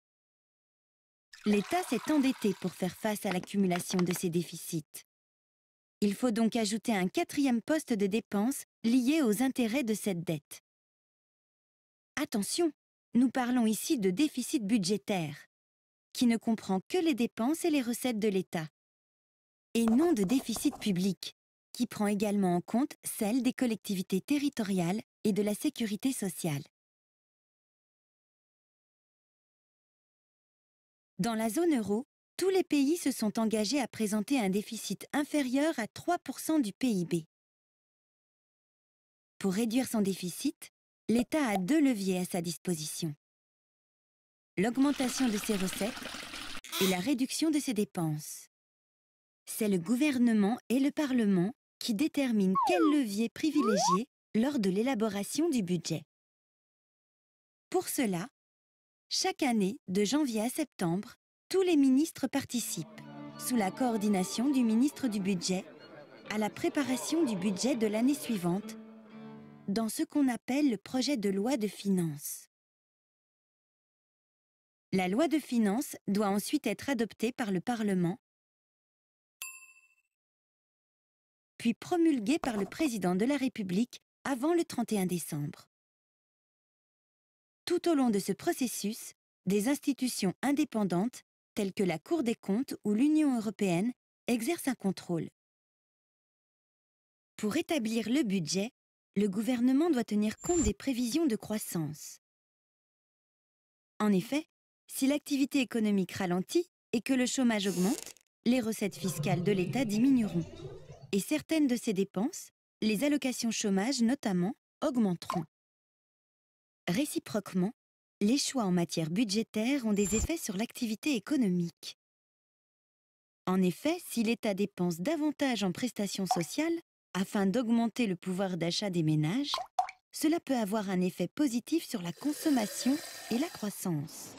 L'État s'est endetté pour faire face à l'accumulation de ces déficits. Il faut donc ajouter un 4e poste de dépenses lié aux intérêts de cette dette. Attention, nous parlons ici de déficit budgétaire, qui ne comprend que les dépenses et les recettes de l'État, et non de déficit public, qui prend également en compte celles des collectivités territoriales et de la sécurité sociale. Dans la zone euro, tous les pays se sont engagés à présenter un déficit inférieur à 3% du PIB. Pour réduire son déficit, l'État a 2 leviers à sa disposition. L'augmentation de ses recettes et la réduction de ses dépenses. C'est le gouvernement et le Parlement qui déterminent quel levier privilégier lors de l'élaboration du budget. Pour cela, chaque année, de janvier à septembre, tous les ministres participent, sous la coordination du ministre du Budget, à la préparation du budget de l'année suivante, dans ce qu'on appelle le projet de loi de finances. La loi de finances doit ensuite être adoptée par le Parlement, puis promulguée par le président de la République avant le 31 décembre. Tout au long de ce processus, des institutions indépendantes, telles que la Cour des comptes ou l'Union européenne, exercent un contrôle. Pour établir le budget, le gouvernement doit tenir compte des prévisions de croissance. En effet, si l'activité économique ralentit et que le chômage augmente, les recettes fiscales de l'État diminueront. Et certaines de ces dépenses, les allocations chômage notamment, augmenteront. Réciproquement, les choix en matière budgétaire ont des effets sur l'activité économique. En effet, si l'État dépense davantage en prestations sociales afin d'augmenter le pouvoir d'achat des ménages, cela peut avoir un effet positif sur la consommation et la croissance.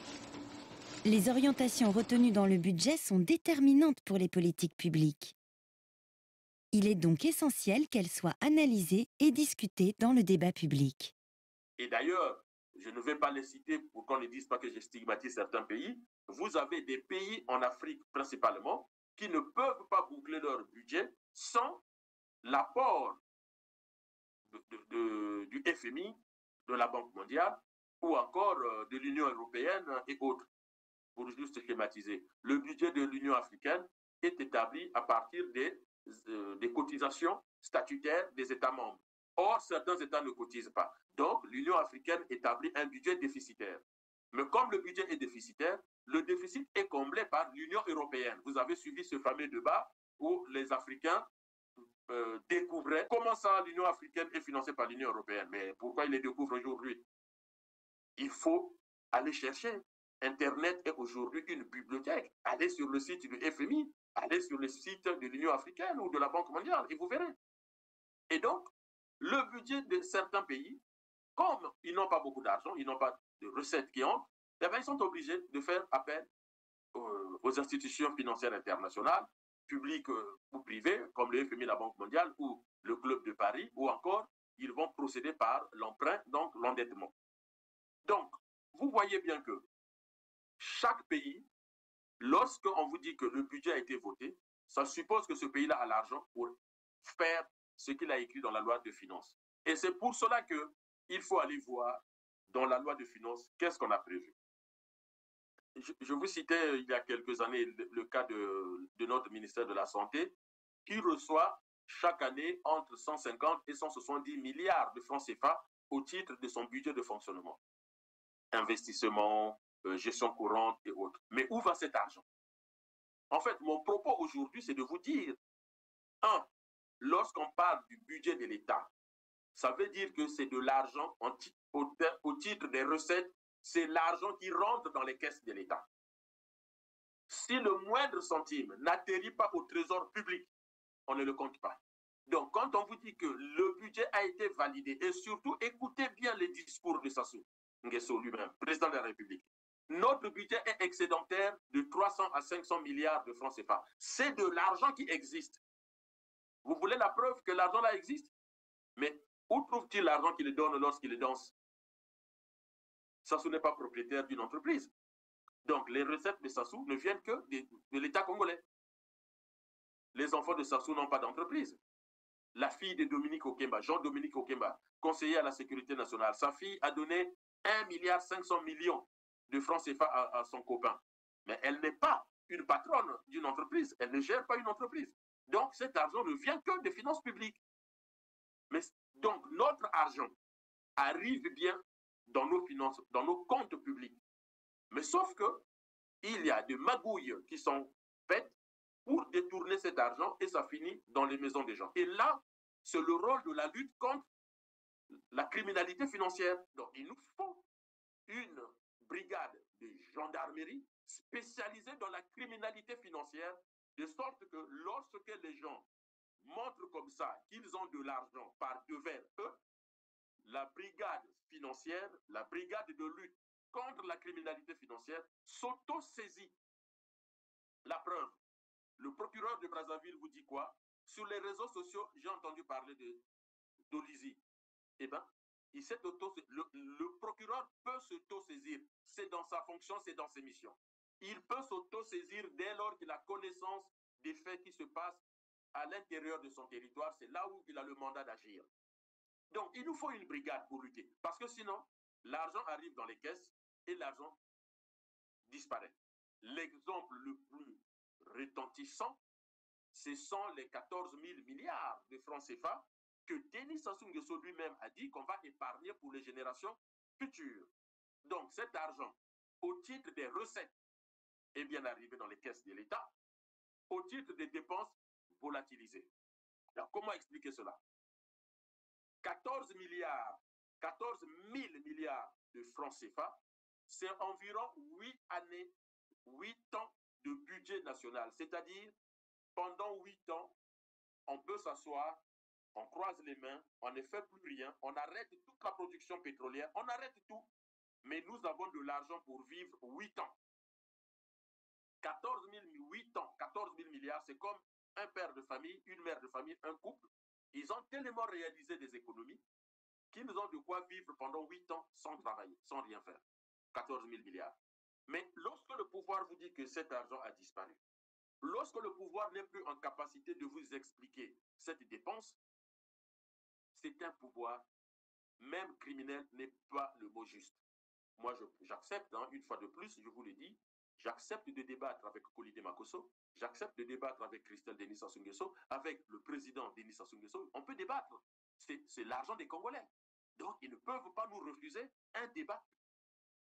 Les orientations retenues dans le budget sont déterminantes pour les politiques publiques. Il est donc essentiel qu'elles soient analysées et discutées dans le débat public.
Et d'ailleurs, je ne vais pas les citer pour qu'on ne dise pas que je stigmatise certains pays. Vous avez des pays en Afrique principalement qui ne peuvent pas boucler leur budget sans l'apport du FMI, de la Banque mondiale ou encore de l'Union européenne et autres. Pour juste schématiser, le budget de l'Union africaine est établi à partir des cotisations statutaires des États membres. Or, certains États ne cotisent pas. Donc, l'Union africaine établit un budget déficitaire. Mais comme le budget est déficitaire, le déficit est comblé par l'Union européenne. Vous avez suivi ce fameux débat où les Africains découvraient comment ça l'Union africaine est financée par l'Union européenne. Mais pourquoi ils les découvrent aujourd'hui? Il faut aller chercher. Internet est aujourd'hui une bibliothèque. Allez sur le site du FMI, allez sur le site de l'Union africaine ou de la Banque mondiale et vous verrez. Et donc, le budget de certains pays, comme ils n'ont pas beaucoup d'argent, ils n'ont pas de recettes qui entrent, eh bien, ils sont obligés de faire appel aux institutions financières internationales, publiques ou privées, comme le FMI, la Banque mondiale ou le Club de Paris, ou encore, ils vont procéder par l'emprunt, donc l'endettement. Donc, vous voyez bien que chaque pays, lorsqu'on vous dit que le budget a été voté, ça suppose que ce pays-là a l'argent pour faire ce qu'il a écrit dans la loi de finances. Et c'est pour cela qu'il faut aller voir dans la loi de finances qu'est-ce qu'on a prévu. je vous citais il y a quelques années le cas de notre ministère de la Santé, qui reçoit chaque année entre 150 et 170 milliards de francs CFA au titre de son budget de fonctionnement. Investissement, gestion courante et autres. Mais où va cet argent? En fait, mon propos aujourd'hui, c'est de vous dire, lorsqu'on parle du budget de l'État, ça veut dire que c'est de l'argent au titre des recettes, c'est l'argent qui rentre dans les caisses de l'État. Si le moindre centime n'atterrit pas au trésor public, on ne le compte pas. Donc, quand on vous dit que le budget a été validé, et surtout, écoutez bien les discours de Sassou Nguesso lui-même, président de la République. Notre budget est excédentaire de 300 à 500 milliards de francs CFA. C'est de l'argent qui existe. Vous voulez la preuve que l'argent là existe? Mais où trouve-t-il l'argent qu'il donne lorsqu'il danse? Sassou n'est pas propriétaire d'une entreprise. Donc, les recettes de Sassou ne viennent que de l'État congolais. Les enfants de Sassou n'ont pas d'entreprise. La fille de Dominique Okemba, Jean-Dominique Okemba, conseiller à la sécurité nationale, sa fille a donné 1,5 milliard de francs CFA à son copain. Mais elle n'est pas une patronne d'une entreprise. Elle ne gère pas une entreprise. Donc, cet argent ne vient que des finances publiques. Mais, donc, notre argent arrive bien dans nos finances, dans nos comptes publics. Mais sauf que il y a des magouilles qui sont faites pour détourner cet argent et ça finit dans les maisons des gens. Et là, c'est le rôle de la lutte contre la criminalité financière. Donc, il nous faut une brigade de gendarmerie spécialisée dans la criminalité financière, de sorte que lorsque les gens montrent comme ça qu'ils ont de l'argent par devers eux, la brigade financière, la brigade de lutte contre la criminalité financière s'auto-saisit. La preuve, le procureur de Brazzaville vous dit quoi? Sur les réseaux sociaux, j'ai entendu parler d'Olizi. Eh bien, le procureur peut s'auto-saisir. C'est dans sa fonction, c'est dans ses missions. Il peut s'auto-saisir dès lors qu'il a connaissance des faits qui se passent à l'intérieur de son territoire. C'est là où il a le mandat d'agir. Donc, il nous faut une brigade pour lutter. Parce que sinon, l'argent arrive dans les caisses et l'argent disparaît. L'exemple le plus retentissant, ce sont les 14 000 milliards de francs CFA que Denis Sassou Nguesso lui-même a dit qu'on va épargner pour les générations futures. Donc, cet argent, au titre des recettes, est bien arrivé dans les caisses de l'État, au titre des dépenses volatilisées. Alors, comment expliquer cela? 14 000 milliards de francs CFA, c'est environ 8 années, 8 ans de budget national. C'est-à-dire, pendant 8 ans, on peut s'asseoir, on croise les mains, on ne fait plus rien, on arrête toute la production pétrolière, on arrête tout, mais nous avons de l'argent pour vivre 8 ans. 14 000, 8 ans, 14 000 milliards, c'est comme un père de famille, une mère de famille, un couple. Ils ont tellement réalisé des économies qu'ils ont de quoi vivre pendant 8 ans sans travailler, sans rien faire. 14 000 milliards. Mais lorsque le pouvoir vous dit que cet argent a disparu, lorsque le pouvoir n'est plus en capacité de vous expliquer cette dépense, c'est un pouvoir, même criminel n'est pas le mot juste. Moi, j'accepte, une fois de plus, je vous le dis, j'accepte de débattre avec Kolide Makosso, j'accepte de débattre avec Christelle Denis Sassou Nguesso, avec le président Denis Sassou Nguesso. On peut débattre. C'est l'argent des Congolais. Donc, ils ne peuvent pas nous refuser un débat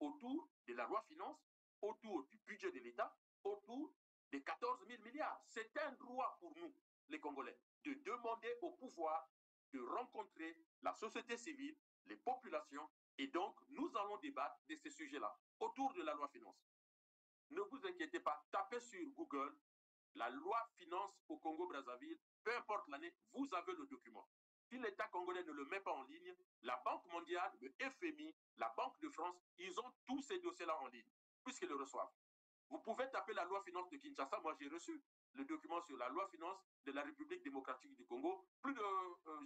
autour de la loi finance, autour du budget de l'État, autour des 14 000 milliards. C'est un droit pour nous, les Congolais, de demander au pouvoir de rencontrer la société civile, les populations, et donc nous allons débattre de ces sujets-là autour de la loi finance. Ne vous inquiétez pas, tapez sur Google la loi finance au Congo-Brazzaville, peu importe l'année, vous avez le document. Si l'État congolais ne le met pas en ligne, la Banque mondiale, le FMI, la Banque de France, ils ont tous ces dossiers-là en ligne, puisqu'ils le reçoivent. Vous pouvez taper la loi finance de Kinshasa. Moi, j'ai reçu le document sur la loi finance de la République démocratique du Congo. Plus de,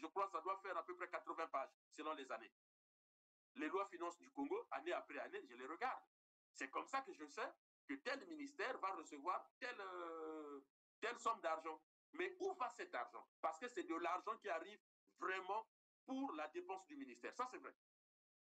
je crois, ça doit faire à peu près 80 pages, selon les années. Les lois finances du Congo, année après année, je les regarde. C'est comme ça que je sais que tel ministère va recevoir telle somme d'argent. Mais où va cet argent? Parce que c'est de l'argent qui arrive vraiment pour la dépense du ministère. Ça, c'est vrai.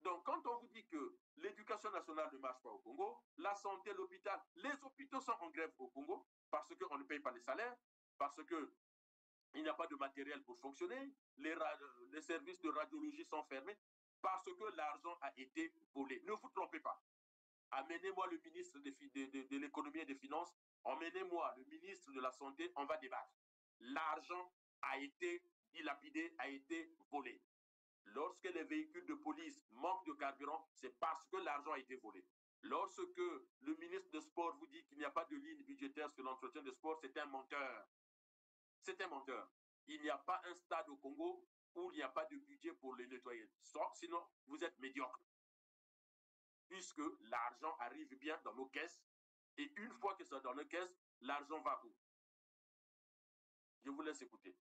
Donc, quand on vous dit que l'éducation nationale ne marche pas au Congo, la santé, l'hôpital, les hôpitaux sont en grève au Congo parce qu'on ne paye pas les salaires, parce qu'il n'y a pas de matériel pour fonctionner, les services de radiologie sont fermés, parce que l'argent a été volé. Ne vous trompez pas. Amenez-moi le ministre de l'économie et des finances, emmenez-moi le ministre de la santé, on va débattre. L'argent a été dilapidé, a été volé. Lorsque les véhicules de police manquent de carburant, c'est parce que l'argent a été volé. Lorsque le ministre de Sport vous dit qu'il n'y a pas de ligne budgétaire sur l'entretien de sport, c'est un menteur. C'est un menteur. Il n'y a pas un stade au Congo où il n'y a pas de budget pour le nettoyer. Sinon, vous êtes médiocre. Puisque l'argent arrive bien dans nos caisses, et une fois que c'est dans nos caisses, l'argent va où? Je vous laisse écouter.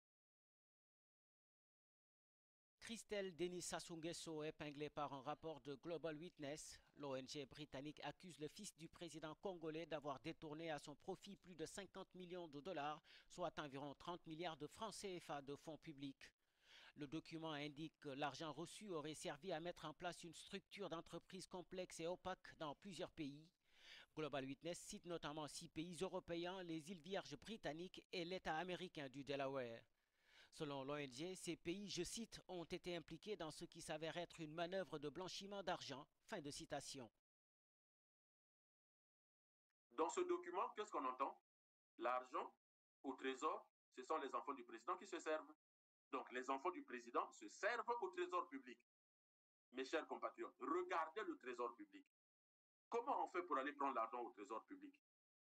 Christelle Denis Sassou Nguesso, épinglée par un rapport de Global Witness, l'ONG britannique accuse le fils du président congolais d'avoir détourné à son profit plus de 50 millions de dollars, soit environ 30 milliards de francs CFA de fonds publics. Le document indique que l'argent reçu aurait servi à mettre en place une structure d'entreprise complexe et opaque dans plusieurs pays. Global Witness cite notamment 6 pays européens, les îles Vierges britanniques et l'État américain du Delaware. Selon l'ONG, ces pays, je cite, ont été impliqués dans ce qui s'avère être une manœuvre de blanchiment d'argent. Fin de citation.
Dans ce document, qu'est-ce qu'on entend? L'argent au trésor, ce sont les enfants du président qui se servent. Donc, les enfants du président se servent au trésor public. Mes chers compatriotes, regardez le trésor public. Comment on fait pour aller prendre l'argent au trésor public?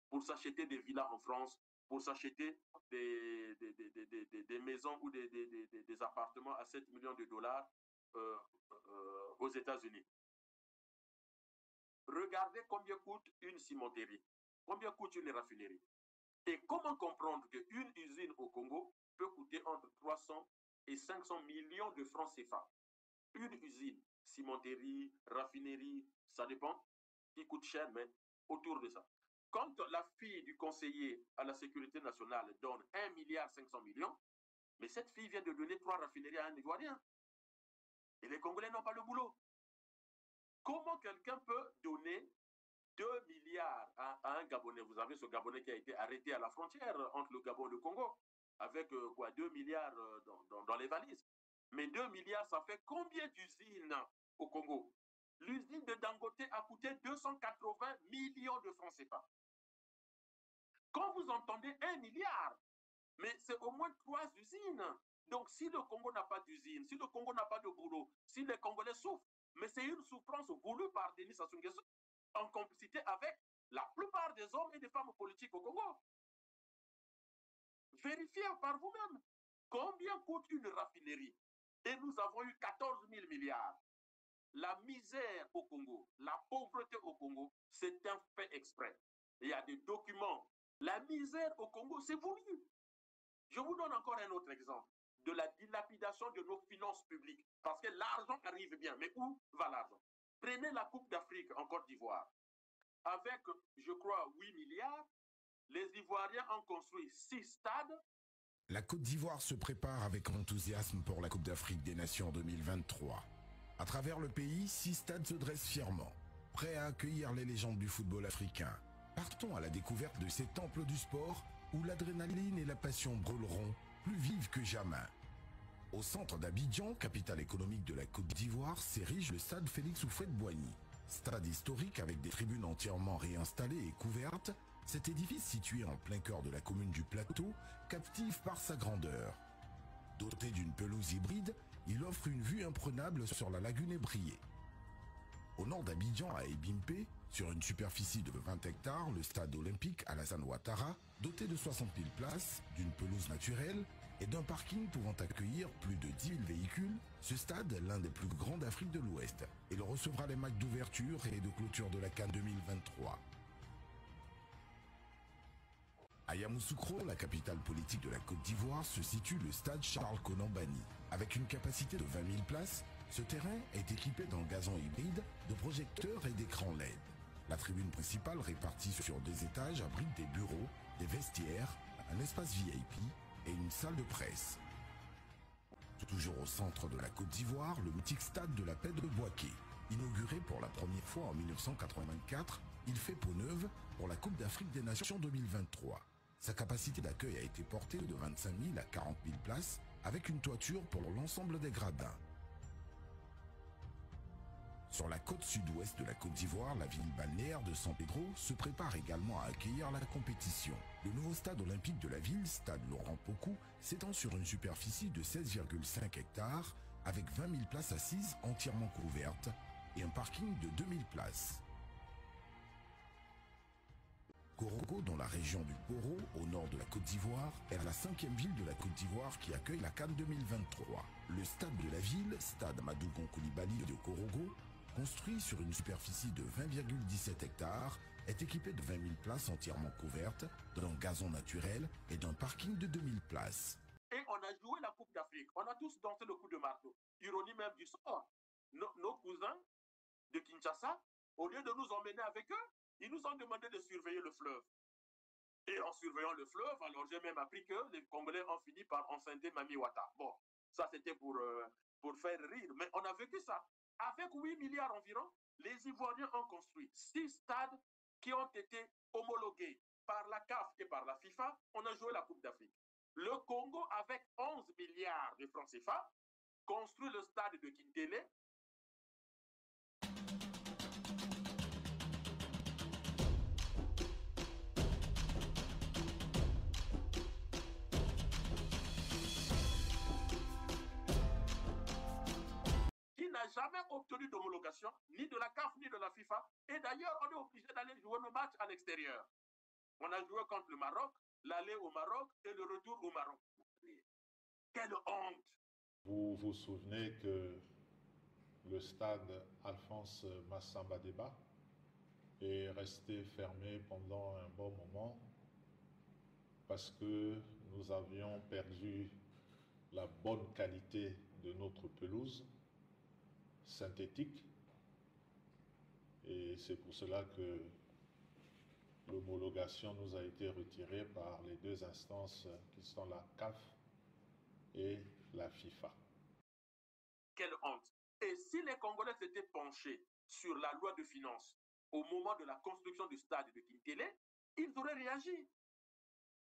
Pour s'acheter des villas en France, pour s'acheter des maisons ou des appartements à 7 millions de dollars aux États-Unis. Regardez combien coûte une cimenterie, combien coûte une raffinerie. Et comment comprendre qu'une usine au Congo peut coûter entre 300 et 500 millions de francs CFA. Une usine, cimenterie, raffinerie, ça dépend, qui coûte cher, mais autour de ça. Quand la fille du conseiller à la sécurité nationale donne 1,5 milliard, mais cette fille vient de donner 3 raffineries à un Ivoirien. Et les Congolais n'ont pas le boulot. Comment quelqu'un peut donner 2 milliards à un Gabonais? Vous avez ce Gabonais qui a été arrêté à la frontière entre le Gabon et le Congo, avec 2 milliards dans les valises. Mais 2 milliards, ça fait combien d'usines au Congo? L'usine de Dangote a coûté 280 millions de francs CFA. Quand vous entendez 1 milliard, mais c'est au moins 3 usines. Donc, si le Congo n'a pas d'usine, si le Congo n'a pas de boulot, si les Congolais souffrent, mais c'est une souffrance voulue par Denis Sassou Nguesso en complicité avec la plupart des hommes et des femmes politiques au Congo. Vérifiez par vous-même combien coûte une raffinerie. Et nous avons eu 14 000 milliards. La misère au Congo, la pauvreté au Congo, c'est un fait exprès. Il y a des documents. La misère au Congo, c'est voulu. Je vous donne encore un autre exemple de la dilapidation de nos finances publiques. Parce que l'argent arrive bien, mais où va l'argent? Prenez la Coupe d'Afrique en Côte d'Ivoire. Avec, je crois, 8 milliards, les Ivoiriens ont construit 6 stades.
La Côte d'Ivoire se prépare avec enthousiasme pour la Coupe d'Afrique des Nations 2023. À travers le pays, 6 stades se dressent fièrement, prêts à accueillir les légendes du football africain. Partons à la découverte de ces temples du sport où l'adrénaline et la passion brûleront plus vives que jamais. Au centre d'Abidjan, capitale économique de la Côte d'Ivoire, s'érige le stade Félix Houphouët-Boigny. Stade historique avec des tribunes entièrement réinstallées et couvertes, cet édifice situé en plein cœur de la commune du Plateau captive par sa grandeur. Doté d'une pelouse hybride, il offre une vue imprenable sur la lagune ébriée. Au nord d'Abidjan, à Ebimpe, sur une superficie de 20 hectares, le stade olympique Alassane Ouattara, doté de 60 000 places, d'une pelouse naturelle et d'un parking pouvant accueillir plus de 10 000 véhicules, ce stade, l'un des plus grands d'Afrique de l'Ouest, il recevra les matchs d'ouverture et de clôture de la CAN 2023. À Yamoussoukro, la capitale politique de la Côte d'Ivoire, se situe le stade Charles-Konan Banny. Avec une capacité de 20 000 places, ce terrain est équipé d'un gazon hybride, de projecteurs et d'écrans LED. La tribune principale, répartie sur 2 étages, abrite des bureaux, des vestiaires, un espace VIP et une salle de presse. Toujours au centre de la Côte d'Ivoire, le mythique stade de la Paix de Bouaké. Inauguré pour la première fois en 1984, il fait peau neuve pour la Coupe d'Afrique des Nations 2023. Sa capacité d'accueil a été portée de 25 000 à 40 000 places, avec une toiture pour l'ensemble des gradins. Sur la côte sud-ouest de la Côte d'Ivoire, la ville balnéaire de San Pedro se prépare également à accueillir la compétition. Le nouveau stade olympique de la ville, stade Laurent Pokou, s'étend sur une superficie de 16,5 hectares, avec 20 000 places assises entièrement couvertes et un parking de 2 000 places. Korogo, dans la région du Poro, au nord de la Côte d'Ivoire, est la 5e ville de la Côte d'Ivoire qui accueille la CAN 2023. Le stade de la ville, stade Madougon Koulibaly de Korogo, construit sur une superficie de 20,17 hectares, est équipé de 20 000 places entièrement couvertes, d'un gazon naturel et d'un parking de 2 000 places.
Et on a joué la Coupe d'Afrique. On a tous dansé le coup de marteau. Ironie même du sort. Nos cousins de Kinshasa, au lieu de nous emmener avec eux, ils nous ont demandé de surveiller le fleuve. Et en surveillant le fleuve, alors j'ai même appris que les Congolais ont fini par enceinter Mami Wata. Bon, ça c'était pour faire rire, mais on a vécu ça. Avec 8 milliards environ, les Ivoiriens ont construit 6 stades qui ont été homologués par la CAF et par la FIFA. On a joué la Coupe d'Afrique. Le Congo, avec 11 milliards de francs CFA, construit le stade de Kintélé. Qui n'a jamais obtenu d'homologation, ni de la CAF, ni de la FIFA. Et d'ailleurs, on est obligé d'aller jouer nos matchs à l'extérieur. On a joué contre le Maroc, l'aller au Maroc et le retour au Maroc. Quelle honte!
Vous vous souvenez que le stade Alphonse Massamba Débat est resté fermé pendant un bon moment parce que nous avions perdu la bonne qualité de notre pelouse synthétique, et c'est pour cela que l'homologation nous a été retirée par les deux instances qui sont la CAF et la FIFA.
Quelle honte! Et si les Congolais s'étaient penchés sur la loi de finances au moment de la construction du stade de Kintélé, ils auraient réagi.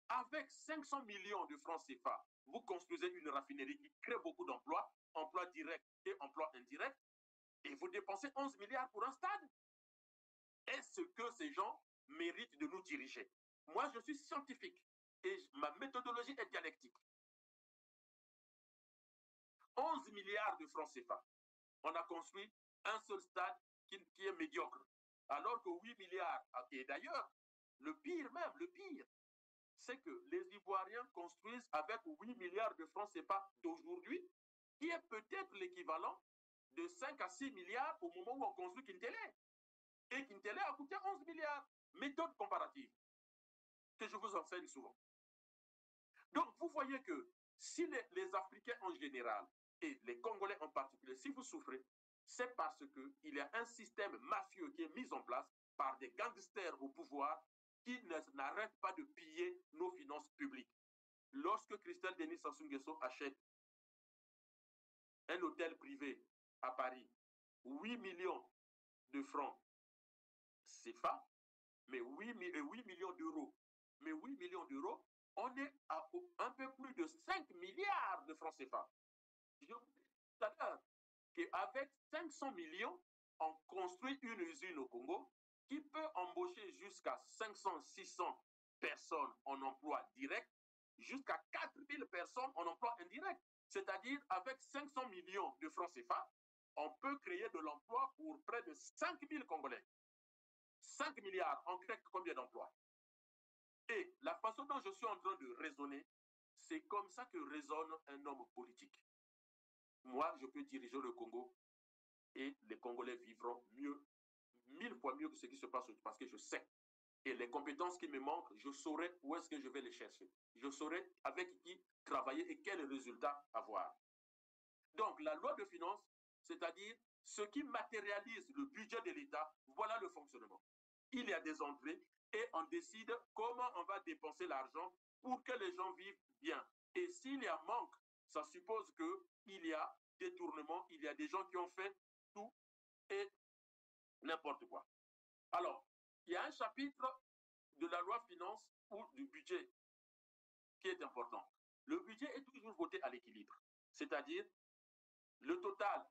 Avec 500 millions de francs CFA, vous construisez une raffinerie qui crée beaucoup d'emplois, emplois directs et emplois indirects, et vous dépensez 11 milliards pour un stade. Est-ce que ces gens méritent de nous diriger? Moi, je suis scientifique et ma méthodologie est dialectique. 11 milliards de francs CFA. On a construit un seul stade qui est médiocre. Alors que 8 milliards, et d'ailleurs, le pire, c'est que les Ivoiriens construisent avec 8 milliards de francs CFA d'aujourd'hui, qui est peut-être l'équivalent de 5 à 6 milliards au moment où on construit Kintélé. Et Kintélé a coûté 11 milliards. Méthode comparative, que je vous enseigne souvent. Donc, vous voyez que si les Africains en général, et les Congolais en particulier, si vous souffrez, c'est parce qu'il y a un système mafieux qui est mis en place par des gangsters au pouvoir qui n'arrêtent pas de piller nos finances publiques. Lorsque Christelle Denis Sassou Nguesso achète un hôtel privé à Paris, 8 millions de francs CFA, mais 8 millions d'euros. Mais 8 millions d'euros, on est à un peu plus de 5 milliards de francs CFA. Je vous dis tout à l'heure qu'avec 500 millions, on construit une usine au Congo qui peut embaucher jusqu'à 500, 600 personnes en emploi direct, jusqu'à 4000 personnes en emploi indirect. C'est-à-dire, avec 500 millions de francs CFA, on peut créer de l'emploi pour près de 5000 Congolais. 5 milliards, on crée combien d'emplois? Et la façon dont je suis en train de raisonner, c'est comme ça que raisonne un homme politique. Moi, je peux diriger le Congo et les Congolais vivront mieux, 1000 fois mieux que ce qui se passe aujourd'hui, parce que je sais. Et les compétences qui me manquent, je saurai où est-ce que je vais les chercher. Je saurai avec qui travailler et quels résultats avoir. Donc, la loi de finances, c'est-à-dire ce qui matérialise le budget de l'État, voilà le fonctionnement. Il y a des entrées et on décide comment on va dépenser l'argent pour que les gens vivent bien. Et s'il y a manque, ça suppose qu'il y a détournement, il y a des gens qui ont fait tout et n'importe quoi. Alors, il y a un chapitre de la loi finance ou du budget qui est important. Le budget est toujours voté à l'équilibre, c'est-à-dire le total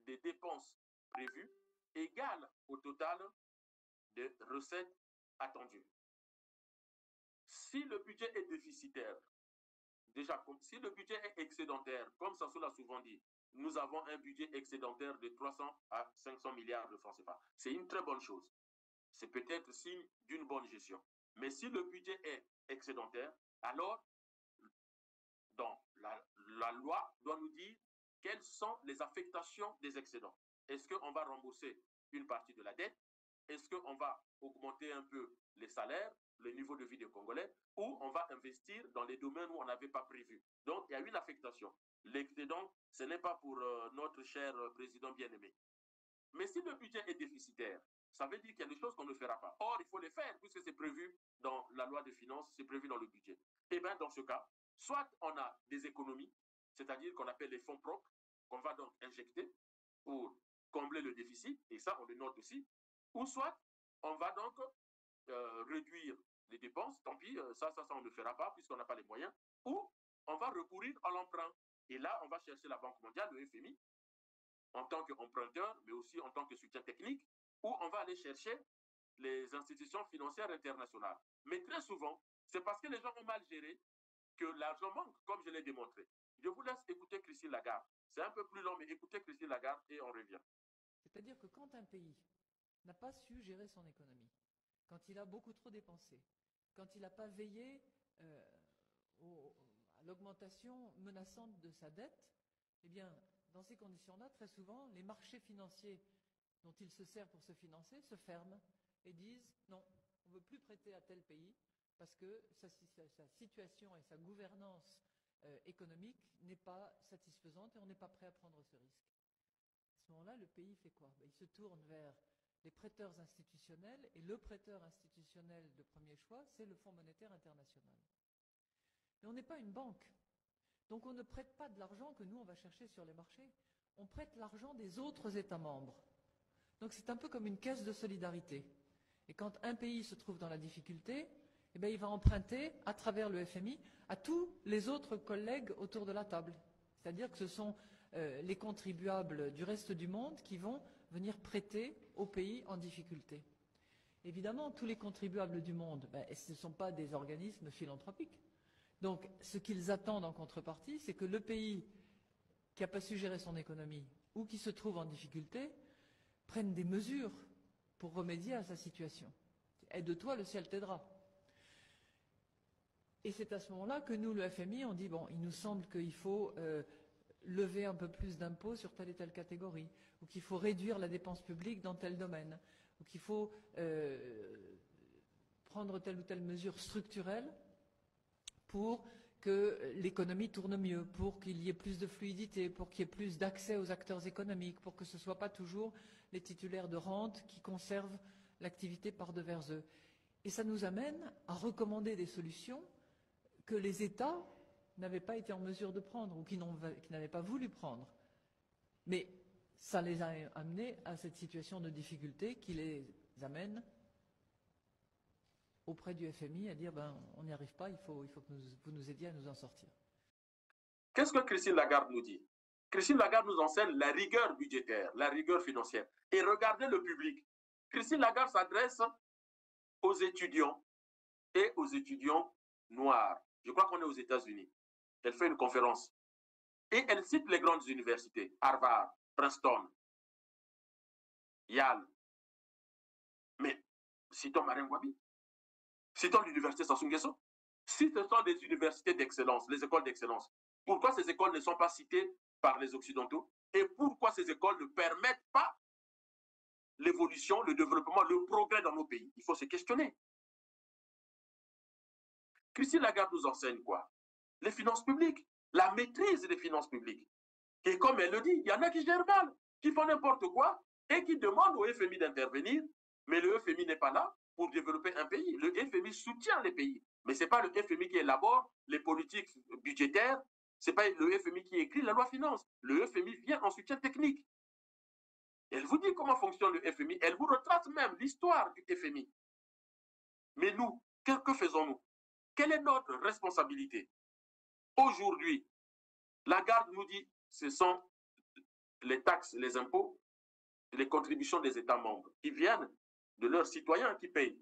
des dépenses prévues égale au total des recettes attendues. Si le budget est déficitaire, déjà, si le budget est excédentaire, comme Sassou l'a souvent dit, nous avons un budget excédentaire de 300 à 500 milliards de francs CFA. C'est une très bonne chose. C'est peut-être signe d'une bonne gestion. Mais si le budget est excédentaire, alors, la loi doit nous dire quelles sont les affectations des excédents. Est-ce qu'on va rembourser une partie de la dette? Est-ce qu'on va augmenter un peu les salaires, le niveau de vie des Congolais, ou on va investir dans les domaines où on n'avait pas prévu? Donc, il y a une affectation. L'excédent, ce n'est pas pour notre cher président bien-aimé. Mais si le budget est déficitaire, ça veut dire qu'il y a des choses qu'on ne fera pas. Or, il faut les faire puisque c'est prévu dans la loi de finances, c'est prévu dans le budget. Et bien, dans ce cas, soit on a des économies, c'est-à-dire qu'on appelle les fonds propres, qu'on va donc injecter pour combler le déficit, et ça, on le note aussi, ou soit on va donc réduire les dépenses, tant pis, ça, on ne le fera pas puisqu'on n'a pas les moyens, ou on va recourir à l'emprunt. Et là, on va chercher la Banque mondiale, le FMI, en tant qu'emprunteur, mais aussi en tant que soutien technique, ou on va aller chercher les institutions financières internationales. Mais très souvent, c'est parce que les gens ont mal géré que l'argent manque, comme je l'ai démontré. Je vous laisse écouter Christine Lagarde. C'est un peu plus long, mais écoutez Christine Lagarde et on revient.
C'est-à-dire que quand un pays n'a pas su gérer son économie, quand il a beaucoup trop dépensé, quand il n'a pas veillé à l'augmentation menaçante de sa dette, eh bien, dans ces conditions-là, très souvent, les marchés financiers dont il se sert pour se financer se ferment et disent non, on ne veut plus prêter à tel pays parce que sa situation et sa gouvernance économique n'est pas satisfaisante et on n'est pas prêt à prendre ce risque. À ce moment-là, le pays fait quoi? Il se tourne vers les prêteurs institutionnels et le prêteur institutionnel de premier choix, c'est le Fonds monétaire international. Mais on n'est pas une banque. Donc on ne prête pas de l'argent que nous on va chercher sur les marchés. On prête l'argent des autres États membres. Donc c'est un peu comme une caisse de solidarité. Et quand un pays se trouve dans la difficulté, eh bien, il va emprunter à travers le FMI à tous les autres collègues autour de la table. C'est-à-dire que ce sont les contribuables du reste du monde qui vont venir prêter aux pays en difficulté. Évidemment, tous les contribuables du monde, ce ne sont pas des organismes philanthropiques. Donc, ce qu'ils attendent en contrepartie, c'est que le pays qui n'a pas su gérer son économie ou qui se trouve en difficulté prenne des mesures pour remédier à sa situation. Aide-toi, le ciel t'aidera. Et c'est à ce moment-là que nous, le FMI, on dit, bon, il nous semble qu'il faut lever un peu plus d'impôts sur telle et telle catégorie, ou qu'il faut réduire la dépense publique dans tel domaine, ou qu'il faut prendre telle ou telle mesure structurelle pour que l'économie tourne mieux, pour qu'il y ait plus de fluidité, pour qu'il y ait plus d'accès aux acteurs économiques, pour que ce ne soit pas toujours les titulaires de rente qui conservent l'activité par devers eux. Et ça nous amène à recommander des solutions que les États n'avaient pas été en mesure de prendre ou qui n'avaient pas voulu prendre. Mais ça les a amenés à cette situation de difficulté qui les amène auprès du FMI à dire on n'y arrive pas, il faut que vous nous aidiez à nous en sortir.
Qu'est-ce que Christine Lagarde nous dit? Christine Lagarde nous enseigne la rigueur budgétaire, la rigueur financière. Et regardez le public. Christine Lagarde s'adresse aux étudiants et aux étudiants noirs. Je crois qu'on est aux États-Unis. Elle fait une conférence. Et elle cite les grandes universités, Harvard, Princeton, Yale. Mais citons Marine Ngouabi, citons l'université Sassou Nguesso. Si ce sont des universités d'excellence, les écoles d'excellence, pourquoi ces écoles ne sont pas citées par les Occidentaux? Et pourquoi ces écoles ne permettent pas l'évolution, le développement, le progrès dans nos pays? Il faut se questionner. Christine Lagarde nous enseigne quoi? Les finances publiques, la maîtrise des finances publiques. Et comme elle le dit, il y en a qui gèrent mal, qui font n'importe quoi et qui demandent au FMI d'intervenir, mais le FMI n'est pas là pour développer un pays. Le FMI soutient les pays, mais ce n'est pas le FMI qui élabore les politiques budgétaires, ce n'est pas le FMI qui écrit la loi finance. Le FMI vient en soutien technique. Elle vous dit comment fonctionne le FMI. Elle vous retrace même l'histoire du FMI. Mais nous, que faisons-nous? Quelle est notre responsabilité? Aujourd'hui, Lagarde nous dit ce sont les taxes, les impôts, les contributions des États membres qui viennent de leurs citoyens qui payent.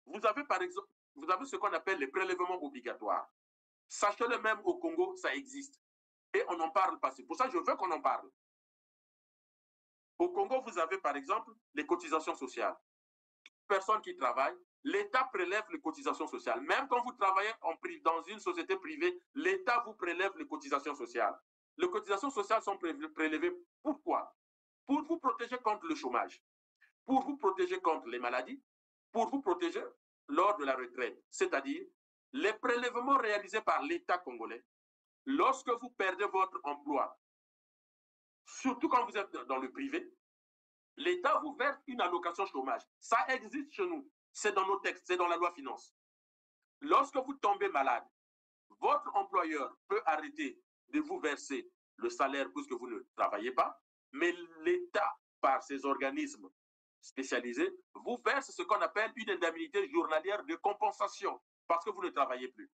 Vous avez par exemple, vous avez ce qu'on appelle les prélèvements obligatoires. Sachez-le, même au Congo, ça existe. Et on n'en parle pas. C'est pour ça que je veux qu'on en parle. Au Congo, vous avez par exemple les cotisations sociales. Personne qui travaille, l'État prélève les cotisations sociales. Même quand vous travaillez dans une société privée, l'État vous prélève les cotisations sociales. Les cotisations sociales sont prélevées pourquoi? Pour vous protéger contre le chômage, pour vous protéger contre les maladies, pour vous protéger lors de la retraite. C'est-à-dire, les prélèvements réalisés par l'État congolais, lorsque vous perdez votre emploi, surtout quand vous êtes dans le privé, l'État vous verse une allocation chômage. Ça existe chez nous. C'est dans nos textes, c'est dans la loi finance. Lorsque vous tombez malade, votre employeur peut arrêter de vous verser le salaire puisque vous ne travaillez pas, mais l'État, par ses organismes spécialisés, vous verse ce qu'on appelle une indemnité journalière de compensation parce que vous ne travaillez plus.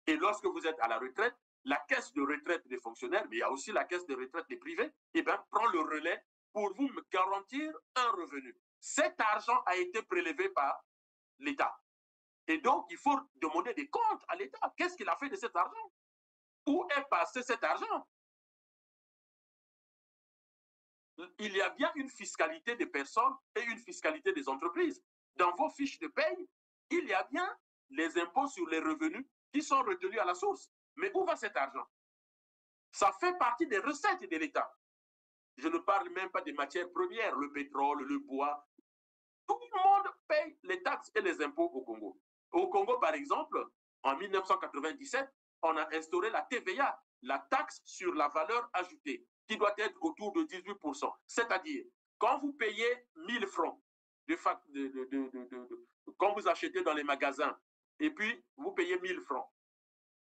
Et lorsque vous êtes à la retraite, la caisse de retraite des fonctionnaires, mais il y a aussi la caisse de retraite des privés, eh bien, prend le relais pour vous garantir un revenu. Cet argent a été prélevé par l'État. Et donc, il faut demander des comptes à l'État. Qu'est-ce qu'il a fait de cet argent? Où est passé cet argent? Il y a bien une fiscalité des personnes et une fiscalité des entreprises. Dans vos fiches de paye, il y a bien les impôts sur les revenus qui sont retenus à la source. Mais où va cet argent? Ça fait partie des recettes de l'État. Je ne parle même pas des matières premières, le pétrole, le bois. Tout le monde paye les taxes et les impôts au Congo. Au Congo, par exemple, en 1997, on a instauré la TVA, la taxe sur la valeur ajoutée, qui doit être autour de 18%. C'est-à-dire, quand vous payez 1000 francs, quand vous achetez dans les magasins, et puis vous payez 1000 francs,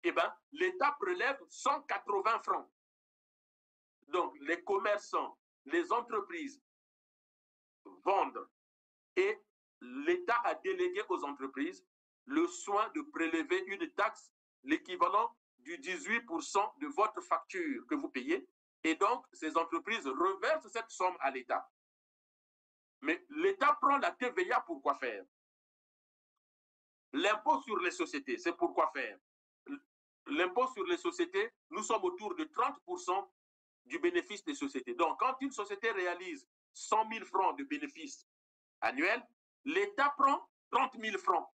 eh bien, l'État prélève 180 francs. Donc, les commerçants, les entreprises vendent et l'État a délégué aux entreprises le soin de prélever une taxe, l'équivalent du 18% de votre facture que vous payez. Et donc, ces entreprises reversent cette somme à l'État. Mais l'État prend la TVA pour quoi faire? L'impôt sur les sociétés, c'est pour quoi faire? L'impôt sur les sociétés, nous sommes autour de 30% du bénéfice des sociétés. Donc, quand une société réalise 100 000 francs de bénéfice annuel, l'État prend 30 000 francs.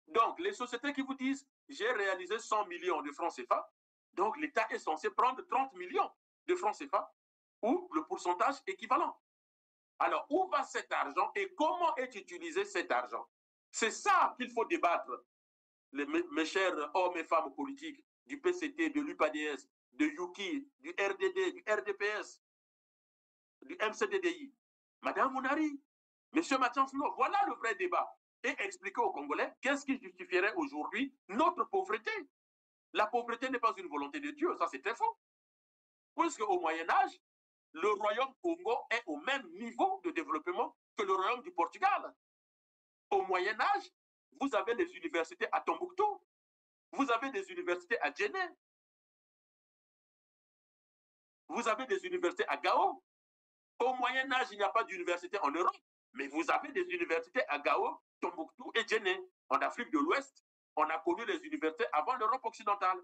Donc, les sociétés qui vous disent « j'ai réalisé 100 millions de francs CFA », donc l'État est censé prendre 30 millions de francs CFA ou le pourcentage équivalent. Alors, où va cet argent et comment est utilisé cet argent? C'est ça qu'il faut débattre, mes chers hommes et femmes politiques du PCT, de l'UPADS, de Yuki, du RDD, du RDPS, du MCDDI. Madame Mounari, Monsieur Mathias, voilà le vrai débat. Et expliquer aux Congolais qu'est-ce qui justifierait aujourd'hui notre pauvreté. La pauvreté n'est pas une volonté de Dieu, ça c'est très faux. Puisque au Moyen-Âge, le royaume Congo est au même niveau de développement que le royaume du Portugal. Au Moyen-Âge, vous avez des universités à Tombouctou, vous avez des universités à Djenné, vous avez des universités à Gao. Au Moyen-Âge, il n'y a pas d'université en Europe, mais vous avez des universités à Gao, Tombouctou et Djenné. En Afrique de l'Ouest, on a connu les universités avant l'Europe occidentale.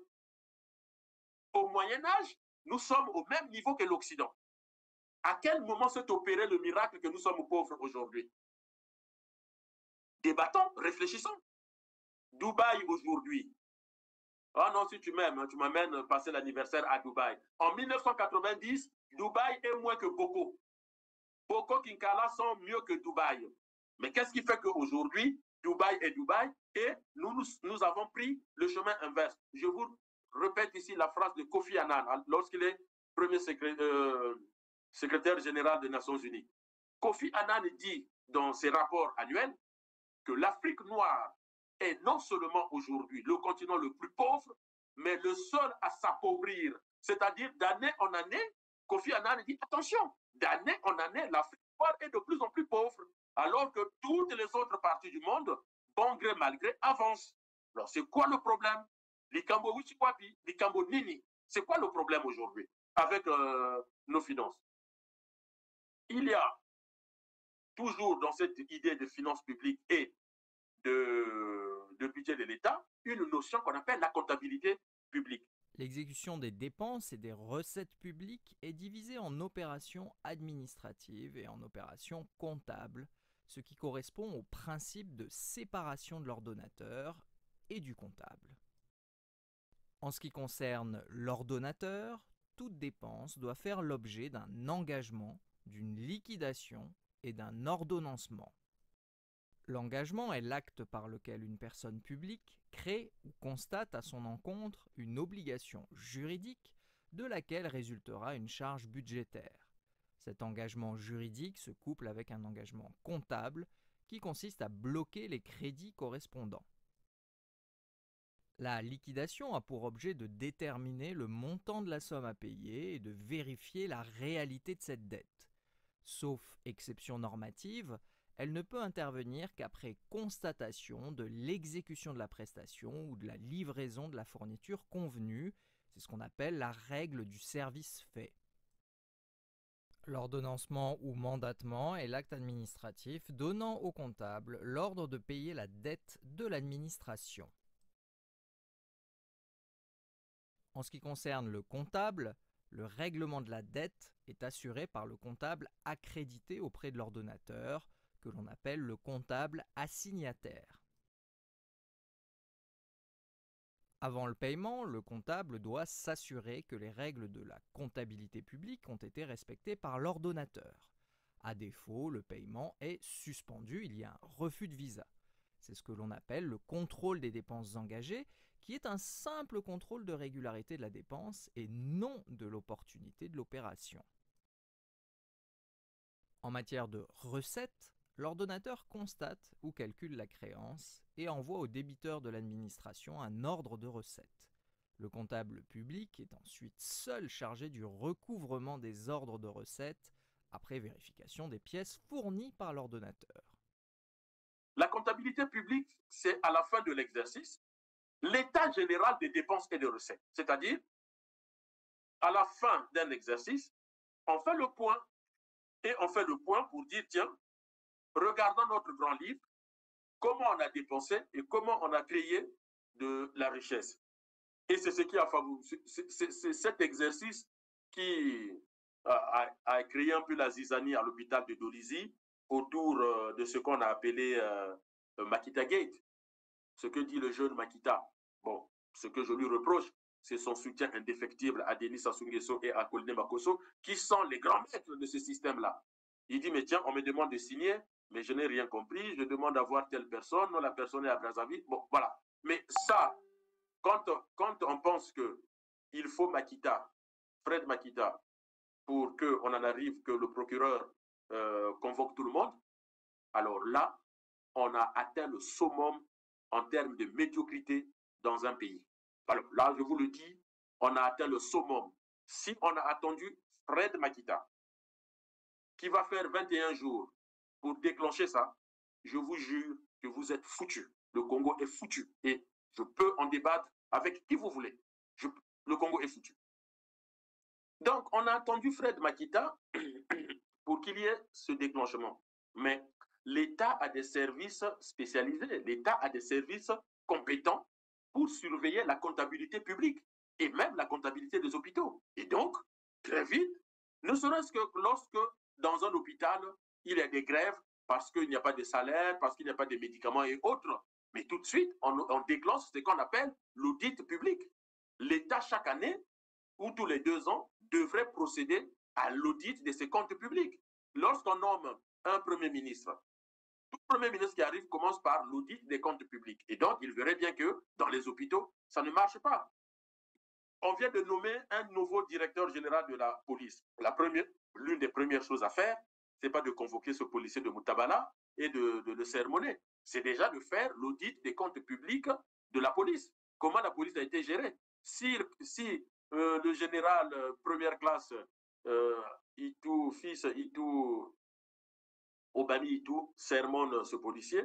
Au Moyen-Âge, nous sommes au même niveau que l'Occident. À quel moment s'est opéré le miracle que nous sommes pauvres aujourd'hui? Débattons, réfléchissons. Dubaï aujourd'hui. Ah non, si tu m'aimes, tu m'amènes passer l'anniversaire à Dubaï. En 1990, Dubaï est moins que Boko. Boko Kinkala sont mieux que Dubaï. Mais qu'est-ce qui fait qu'aujourd'hui, Dubaï est Dubaï et nous avons pris le chemin inverse? Je vous répète ici la phrase de Kofi Annan lorsqu'il est premier secrétaire général des Nations Unies. Kofi Annan dit dans ses rapports annuels que l'Afrique noire est non seulement aujourd'hui le continent le plus pauvre, mais le seul à s'appauvrir. C'est-à-dire, d'année en année, Kofi Annan dit, attention, d'année en année, l'Afrique est de plus en plus pauvre, alors que toutes les autres parties du monde, bon gré mal gré, avancent. Alors, c'est quoi le problème? Likambo Wichiwapi, Likambo Nini. C'est quoi le problème aujourd'hui avec nos finances? Il y a toujours dans cette idée de finances publiques et de budget de l'État une notion qu'on appelle la comptabilité publique.
L'exécution des dépenses et des recettes publiques est divisée en opérations administratives et en opérations comptables, ce qui correspond au principe de séparation de l'ordonnateur et du comptable. En ce qui concerne l'ordonnateur, toute dépense doit faire l'objet d'un engagement, d'une liquidation et d'un ordonnancement. L'engagement est l'acte par lequel une personne publique crée ou constate à son encontre une obligation juridique de laquelle résultera une charge budgétaire. Cet engagement juridique se couple avec un engagement comptable qui consiste à bloquer les crédits correspondants. La liquidation a pour objet de déterminer le montant de la somme à payer et de vérifier la réalité de cette dette. Sauf exception normative, elle ne peut intervenir qu'après constatation de l'exécution de la prestation ou de la livraison de la fourniture convenue. C'est ce qu'on appelle la règle du service fait. L'ordonnancement ou mandatement est l'acte administratif donnant au comptable l'ordre de payer la dette de l'administration. En ce qui concerne le comptable, le règlement de la dette est assuré par le comptable accrédité auprès de l'ordonnateur, que l'on appelle le comptable assignataire. Avant le paiement, le comptable doit s'assurer que les règles de la comptabilité publique ont été respectées par l'ordonnateur. À défaut, le paiement est suspendu, il y a un refus de visa. C'est ce que l'on appelle le contrôle des dépenses engagées, qui est un simple contrôle de régularité de la dépense et non de l'opportunité de l'opération. En matière de recettes, l'ordonnateur constate ou calcule la créance et envoie au débiteur de l'administration un ordre de recette. Le comptable public est ensuite seul chargé du recouvrement des ordres de recettes après vérification des pièces fournies par l'ordonnateur.
La comptabilité publique, c'est à la fin de l'exercice, l'état général des dépenses et des recettes. C'est-à-dire, à la fin d'un exercice, on fait le point. Et on fait le point pour dire, tiens, regardons notre grand livre, comment on a dépensé et comment on a créé de la richesse. Et c'est ce qui a favorisé, c'est cet exercice qui a créé un peu la zizanie à l'hôpital de Dolisie autour de ce qu'on a appelé Makita Gate. Ce que dit le jeune Makita. Bon, ce que je lui reproche, c'est son soutien indéfectible à Denis Sassou Nguesso et à Colin Makosso, qui sont les grands maîtres de ce système-là. Il dit, mais tiens, on me demande de signer, mais je n'ai rien compris, je demande à voir telle personne, non, la personne est à Brazzaville. Bon, voilà. Mais ça, quand on pense qu'il faut Makita, Fred Makita, pour qu'on en arrive que le procureur convoque tout le monde, alors là, on a atteint le summum en termes de médiocrité dans un pays. Alors là, je vous le dis, on a atteint le summum. Si on a attendu Fred Makita, qui va faire 21 jours pour déclencher ça, je vous jure que vous êtes foutus. Le Congo est foutu. Et je peux en débattre avec qui vous voulez. Le Congo est foutu. Donc, on a attendu Fred Makita pour qu'il y ait ce déclenchement. Mais l'État a des services spécialisés. L'État a des services compétents pour surveiller la comptabilité publique et même la comptabilité des hôpitaux. Et donc, très vite, ne serait-ce que lorsque dans un hôpital, il y a des grèves parce qu'il n'y a pas de salaire, parce qu'il n'y a pas de médicaments et autres, mais tout de suite, on déclenche ce qu'on appelle l'audit public. L'État, chaque année, ou tous les 2 ans, devrait procéder à l'audit de ses comptes publics. Lorsqu'on nomme un Premier ministre, tout Premier ministre qui arrive commence par l'audit des comptes publics. Et donc, il verrait bien que dans les hôpitaux, ça ne marche pas. On vient de nommer un nouveau directeur général de la police. L'une des premières choses à faire, ce n'est pas de convoquer ce policier de Moutabala et de le sermonner. C'est déjà de faire l'audit des comptes publics de la police. Comment la police a été gérée. si le général première classe fils Itou Obami Itou sermonne ce policier,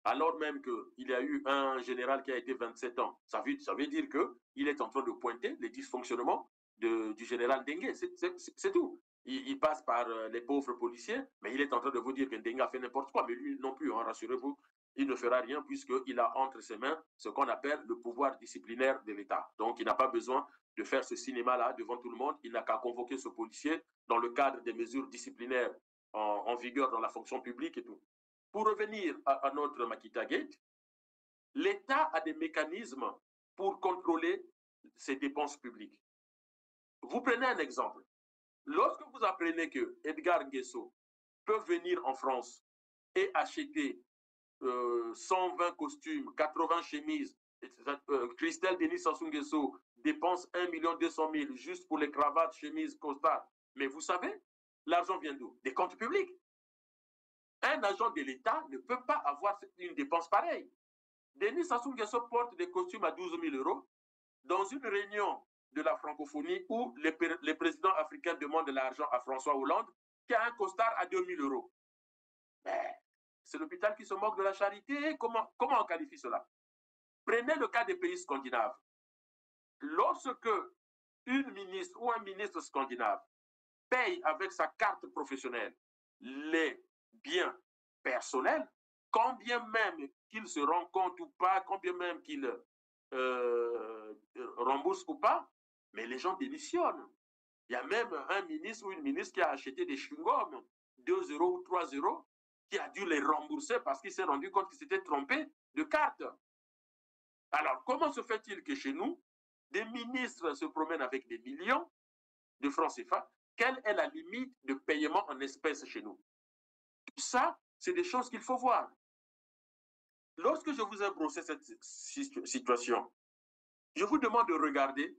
alors même qu'il y a eu un général qui a été 27 ans, ça veut dire qu'il est en train de pointer les dysfonctionnements du général Dengue. C'est tout. Il passe par les pauvres policiers, mais il est en train de vous dire que Dengue a fait n'importe quoi. Mais lui non plus, hein, rassurez-vous, il ne fera rien puisqu'il a entre ses mains ce qu'on appelle le pouvoir disciplinaire de l'État. Donc, il n'a pas besoin de faire ce cinéma-là devant tout le monde. Il n'a qu'à convoquer ce policier dans le cadre des mesures disciplinaires en vigueur dans la fonction publique et tout. Pour revenir à notre Makita Gate, l'État a des mécanismes pour contrôler ses dépenses publiques. Vous prenez un exemple. Lorsque vous apprenez que Edgar Nguesso peut venir en France et acheter 120 costumes, 80 chemises, Christelle Denis Sassou Nguesso dépense 1 200 000 juste pour les cravates, chemises, costards. Mais vous savez, l'argent vient d'où? Des comptes publics. Un agent de l'État ne peut pas avoir une dépense pareille. Denis Sassou Nguesso porte des costumes à 12 000 € dans une réunion de la francophonie où les présidents africains demandent de l'argent à François Hollande, qui a un costard à 2 000 €. C'est l'hôpital qui se moque de la charité. Comment on qualifie cela? Prenez le cas des pays scandinaves. Lorsque une ministre ou un ministre scandinave paye avec sa carte professionnelle les biens personnels, quand bien même qu'il se rend compte ou pas, quand bien même qu'il rembourse ou pas, mais les gens démissionnent. Il y a même un ministre ou une ministre qui a acheté des chewing-gums, 2 € ou 3 €, qui a dû les rembourser parce qu'il s'est rendu compte qu'il s'était trompé de carte. Alors, comment se fait-il que chez nous, des ministres se promènent avec des millions de francs CFA? Quelle est la limite de paiement en espèces chez nous? Tout ça, c'est des choses qu'il faut voir. Lorsque je vous ai brossé cette situation, je vous demande de regarder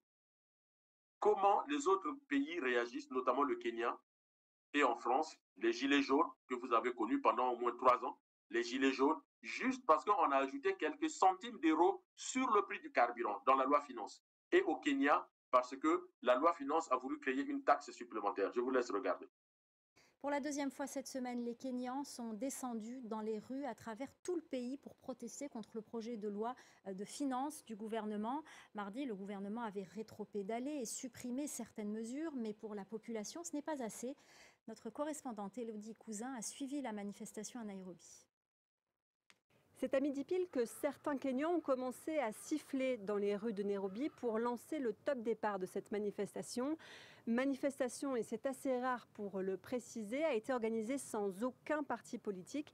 comment les autres pays réagissent, notamment le Kenya et en France, les gilets jaunes que vous avez connus pendant au moins 3 ans, les gilets jaunes, juste parce qu'on a ajouté quelques centimes d'euros sur le prix du carburant dans la loi finance. Et au Kenya, parce que la loi finance a voulu créer une taxe supplémentaire. Je vous laisse regarder.
Pour la deuxième fois cette semaine, les Kenyans sont descendus dans les rues à travers tout le pays pour protester contre le projet de loi de finances du gouvernement. Mardi, le gouvernement avait rétropédalé et supprimé certaines mesures, mais pour la population, ce n'est pas assez. Notre correspondante Élodie Cousin a suivi la manifestation à Nairobi.
C'est à midi pile que certains Kenyans ont commencé à siffler dans les rues de Nairobi pour lancer le top départ de cette manifestation. Manifestation, et c'est assez rare pour le préciser, a été organisée sans aucun parti politique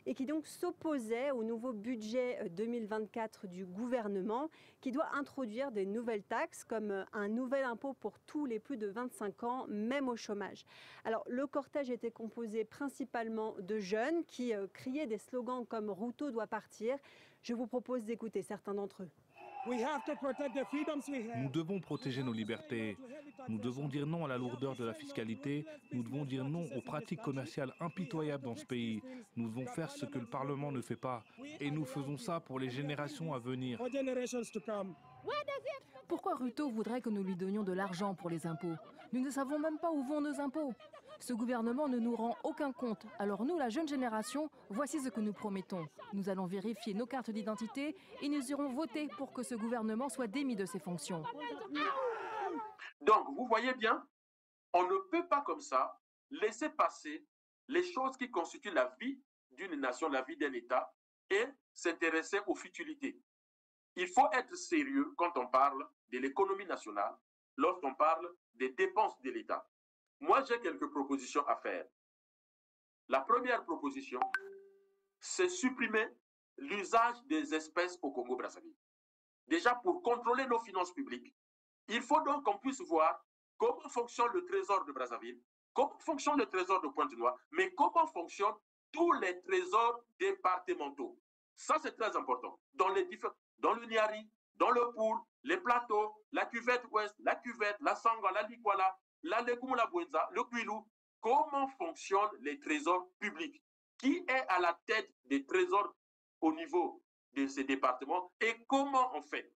et qui donc s'opposait au nouveau budget 2024 du gouvernement qui doit introduire des nouvelles taxes comme un nouvel impôt pour tous les plus de 25 ans, même au chômage. Alors le cortège était composé principalement de jeunes qui criaient des slogans comme « Ruto doit partir ». Je vous propose d'écouter certains d'entre eux.
Nous devons protéger nos libertés. Nous devons dire non à la lourdeur de la fiscalité. Nous devons dire non aux pratiques commerciales impitoyables dans ce pays. Nous devons faire ce que le Parlement ne fait pas. Et nous faisons ça pour les générations à venir.
Pourquoi Ruto voudrait que nous lui donnions de l'argent pour les impôts? Nous ne savons même pas où vont nos impôts. Ce gouvernement ne nous rend aucun compte. Alors nous, la jeune génération, voici ce que nous promettons. Nous allons vérifier nos cartes d'identité et nous irons voter pour que ce gouvernement soit démis de ses fonctions.
Donc, vous voyez bien, on ne peut pas comme ça laisser passer les choses qui constituent la vie d'une nation, la vie d'un État, et s'intéresser aux futilités. Il faut être sérieux quand on parle de l'économie nationale, lorsqu'on parle des dépenses de l'État. Moi, j'ai quelques propositions à faire. La première proposition, c'est supprimer l'usage des espèces au Congo-Brazzaville. Déjà, pour contrôler nos finances publiques, il faut donc qu'on puisse voir comment fonctionne le trésor de Brazzaville, comment fonctionne le trésor de Pointe-Noire, mais comment fonctionnent tous les trésors départementaux. Ça, c'est très important. Dans le Niari, dans le Poul, les plateaux, la cuvette ouest, la cuvette, la Sangha, la Likwala, la Legum, la Bouenza, le Kwilu, comment fonctionnent les trésors publics? Qui est à la tête des trésors au niveau de ces départements et comment on fait?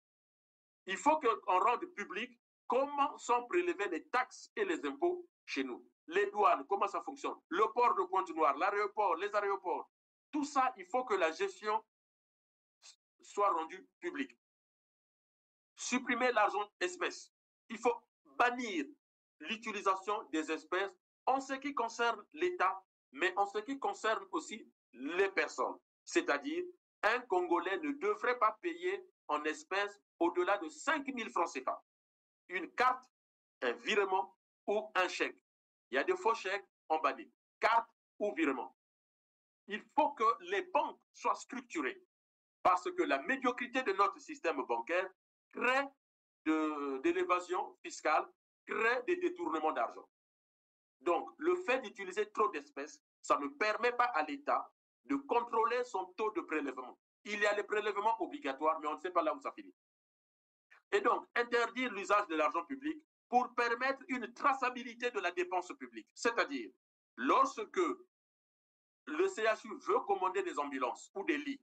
il faut qu'on rende public comment sont prélevés les taxes et les impôts chez nous. Les douanes, comment ça fonctionne, le port de Pointe-Noire, l'aéroport, les aéroports. Tout ça, il faut que la gestion soit rendue publique. Supprimer l'argent espèce. Il faut bannir l'utilisation des espèces en ce qui concerne l'État, mais en ce qui concerne aussi les personnes. C'est-à-dire, un Congolais ne devrait pas payer en espèces au-delà de 5 000 francs CFA. Une carte, un virement ou un chèque. Il y a des faux chèques, on bannit. Carte ou virement. Il faut que les banques soient structurées parce que la médiocrité de notre système bancaire crée de l'évasion fiscale, crée des détournements d'argent. Donc, le fait d'utiliser trop d'espèces, ça ne permet pas à l'État de contrôler son taux de prélèvement. Il y a les prélèvements obligatoires, mais on ne sait pas là où ça finit. Et donc, interdire l'usage de l'argent public pour permettre une traçabilité de la dépense publique. C'est-à-dire, lorsque le CHU veut commander des ambulances ou des lits,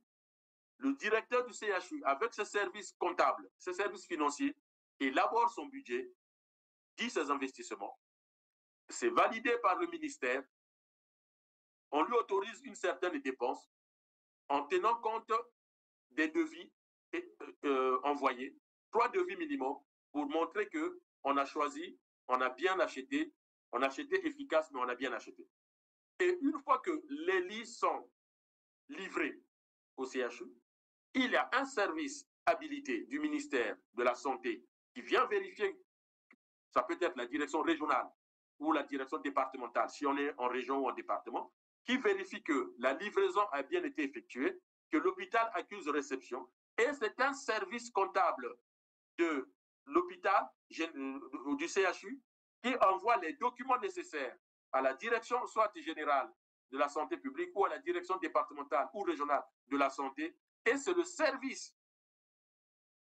le directeur du CHU, avec ses services comptables, ses services financiers, élabore son budget, dit ses investissements, c'est validé par le ministère, on lui autorise une certaine dépense en tenant compte des devis envoyés, 3 devis minimum, pour montrer qu'on a choisi, on a bien acheté, on a acheté efficace, mais on a bien acheté. Et une fois que les lits sont livrés au CHU, il y a un service habilité du ministère de la Santé qui vient vérifier, ça peut être la direction régionale ou la direction départementale, si on est en région ou en département, qui vérifie que la livraison a bien été effectuée, que l'hôpital accuse réception, et c'est un service comptable de l'hôpital du CHU qui envoie les documents nécessaires à la direction soit générale de la santé publique ou à la direction départementale ou régionale de la santé, et c'est le service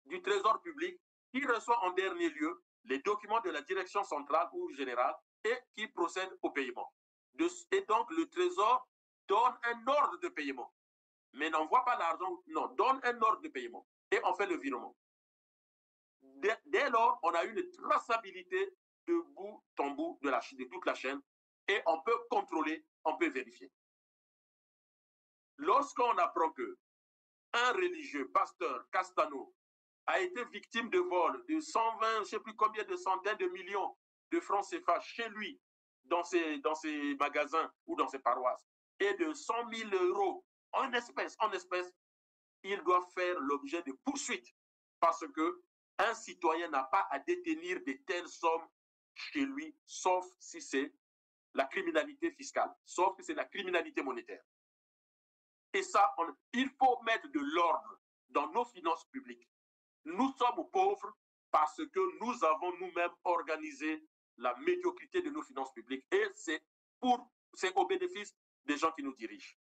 du Trésor public qui reçoit en dernier lieu les documents de la direction centrale ou générale et qui procède au paiement. Et donc, le Trésor donne un ordre de paiement, mais n'envoie pas l'argent, non, donne un ordre de paiement et on fait le virement. Dès lors, on a une traçabilité de bout en bout de toute la chaîne et on peut contrôler, on peut vérifier. Lorsqu'on apprend que un religieux, pasteur Castano, a été victime de vol de 120, je ne sais plus combien de centaines de millions de francs CFA chez lui, dans ses magasins ou dans ses paroisses, et de 100 000 euros en espèces, il doit faire l'objet de poursuites parce qu'un citoyen n'a pas à détenir de telles sommes chez lui, sauf si c'est la criminalité fiscale, sauf si c'est la criminalité monétaire. Et ça, il faut mettre de l'ordre dans nos finances publiques. Nous sommes pauvres parce que nous avons nous-mêmes organisé la médiocrité de nos finances publiques et c'est au bénéfice des gens qui nous dirigent.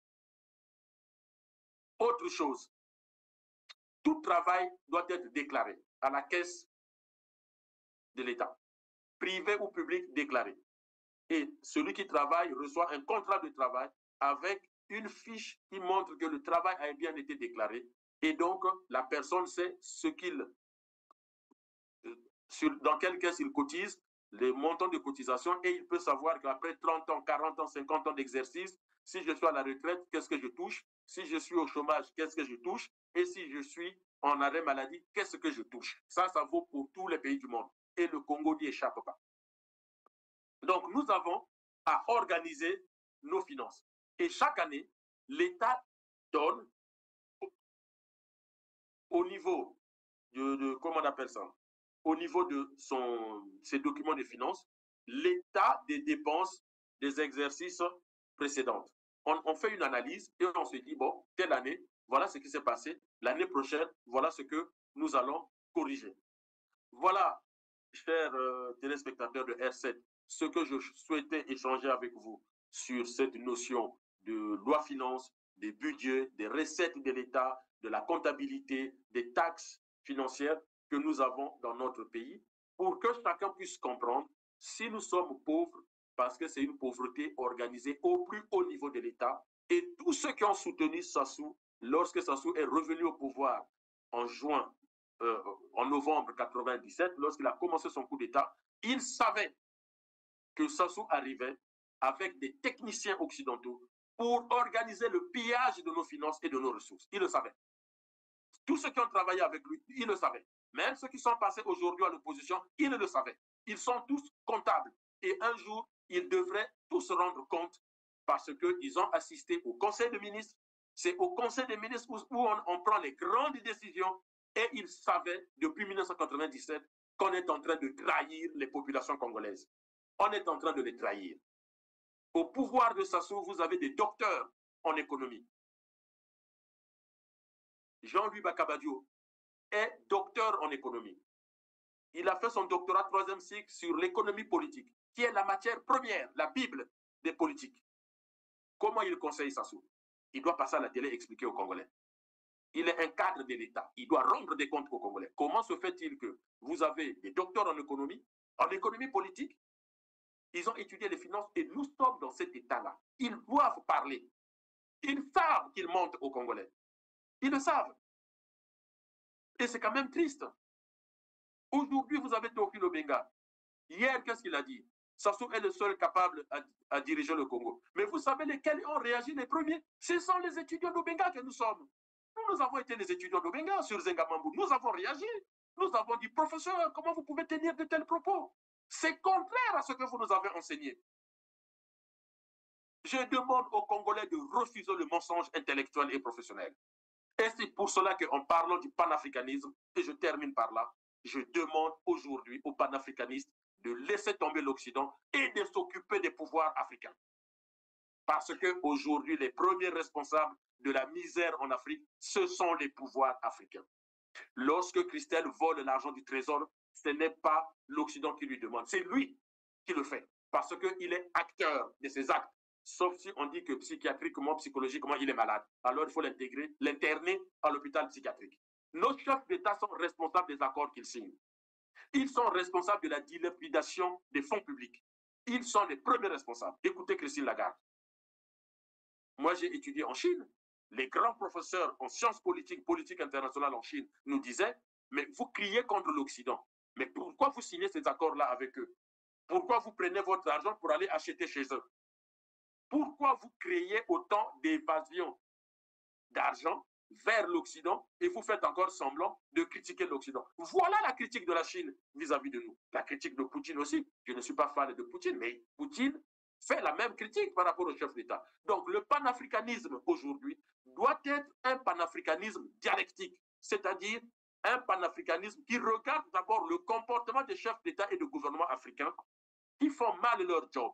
Autre chose, tout travail doit être déclaré à la caisse de l'État, privé ou public déclaré. Et celui qui travaille reçoit un contrat de travail avec une fiche qui montre que le travail a bien été déclaré. Et donc, la personne sait dans quelle caisse il cotise, les montants de cotisation, et il peut savoir qu'après 30 ans, 40 ans, 50 ans d'exercice, si je suis à la retraite, qu'est-ce que je touche? Si je suis au chômage, qu'est-ce que je touche? Et si je suis en arrêt maladie, qu'est-ce que je touche? Ça vaut pour tous les pays du monde. Et le Congo n'y échappe pas. Donc, nous avons à organiser nos finances. Et chaque année, l'État donne au niveau comment on appelle ça? Au niveau de ses documents de finances, l'état des dépenses des exercices précédents. On fait une analyse et on se dit, bon, telle année, voilà ce qui s'est passé. L'année prochaine, voilà ce que nous allons corriger. Voilà, chers téléspectateurs de R7, ce que je souhaitais échanger avec vous sur cette notion de loi-finance, des budgets, des recettes de l'État, de la comptabilité, des taxes financières que nous avons dans notre pays, pour que chacun puisse comprendre si nous sommes pauvres, parce que c'est une pauvreté organisée au plus haut niveau de l'État, et tous ceux qui ont soutenu Sassou, lorsque Sassou est revenu au pouvoir en juin en novembre 1997, lorsqu'il a commencé son coup d'État, il savait que Sassou arrivait avec des techniciens occidentaux pour organiser le pillage de nos finances et de nos ressources. Il le savait. Tous ceux qui ont travaillé avec lui, ils le savaient. Même ceux qui sont passés aujourd'hui à l'opposition, ils le savaient. Ils sont tous comptables. Et un jour, ils devraient tous se rendre compte parce qu'ils ont assisté au Conseil des ministres. C'est au Conseil des ministres où on prend les grandes décisions. Et ils savaient, depuis 1997, qu'on est en train de trahir les populations congolaises. On est en train de les trahir. Au pouvoir de Sassou, vous avez des docteurs en économie. Jean-Louis Bakabadio est docteur en économie. Il a fait son doctorat 3e cycle sur l'économie politique, qui est la matière première, la Bible des politiques. Comment il conseille Sassou? Il doit passer à la télé et expliquer aux Congolais. Il est un cadre de l'État. Il doit rendre des comptes aux Congolais. Comment se fait-il que vous avez des docteurs en économie politique? Ils ont étudié les finances et nous sommes dans cet état-là. Ils doivent parler. Ils savent qu'ils mentent aux Congolais. Ils le savent. Et c'est quand même triste. Aujourd'hui, vous avez Théophile Obenga. Hier, qu'est-ce qu'il a dit? Sassou est le seul capable à diriger le Congo. Mais vous savez lesquels ont réagi les premiers? Ce sont les étudiants d'Obenga que nous sommes. Nous avons été les étudiants d'Obenga sur Zengamambou. Nous avons réagi. Nous avons dit, professeur, comment vous pouvez tenir de tels propos? C'est contraire à ce que vous nous avez enseigné. Je demande aux Congolais de refuser le mensonge intellectuel et professionnel. Et c'est pour cela qu'en parlant du panafricanisme, et je termine par là, je demande aujourd'hui aux panafricanistes de laisser tomber l'Occident et de s'occuper des pouvoirs africains. Parce qu'aujourd'hui, les premiers responsables de la misère en Afrique, ce sont les pouvoirs africains. Lorsque Christelle vole l'argent du trésor, ce n'est pas l'Occident qui lui demande, c'est lui qui le fait. Parce qu'il est acteur de ses actes. Sauf si on dit que psychiatriquement, psychologiquement, il est malade. Alors il faut l'interner à l'hôpital psychiatrique. Nos chefs d'État sont responsables des accords qu'ils signent. Ils sont responsables de la dilapidation des fonds publics. Ils sont les premiers responsables. Écoutez Christine Lagarde. Moi, j'ai étudié en Chine. Les grands professeurs en sciences politiques, politique internationale en Chine nous disaient, mais vous criez contre l'Occident. Mais pourquoi vous signez ces accords-là avec eux? Pourquoi vous prenez votre argent pour aller acheter chez eux? Pourquoi vous créez autant d'évasion d'argent vers l'Occident et vous faites encore semblant de critiquer l'Occident? Voilà la critique de la Chine vis-à-vis de nous. La critique de Poutine aussi. Je ne suis pas fan de Poutine, mais Poutine fait la même critique par rapport au chef d'État. Donc le panafricanisme aujourd'hui doit être un panafricanisme dialectique, c'est-à-dire un panafricanisme qui regarde d'abord le comportement des chefs d'État et de gouvernement africains qui font mal leur job.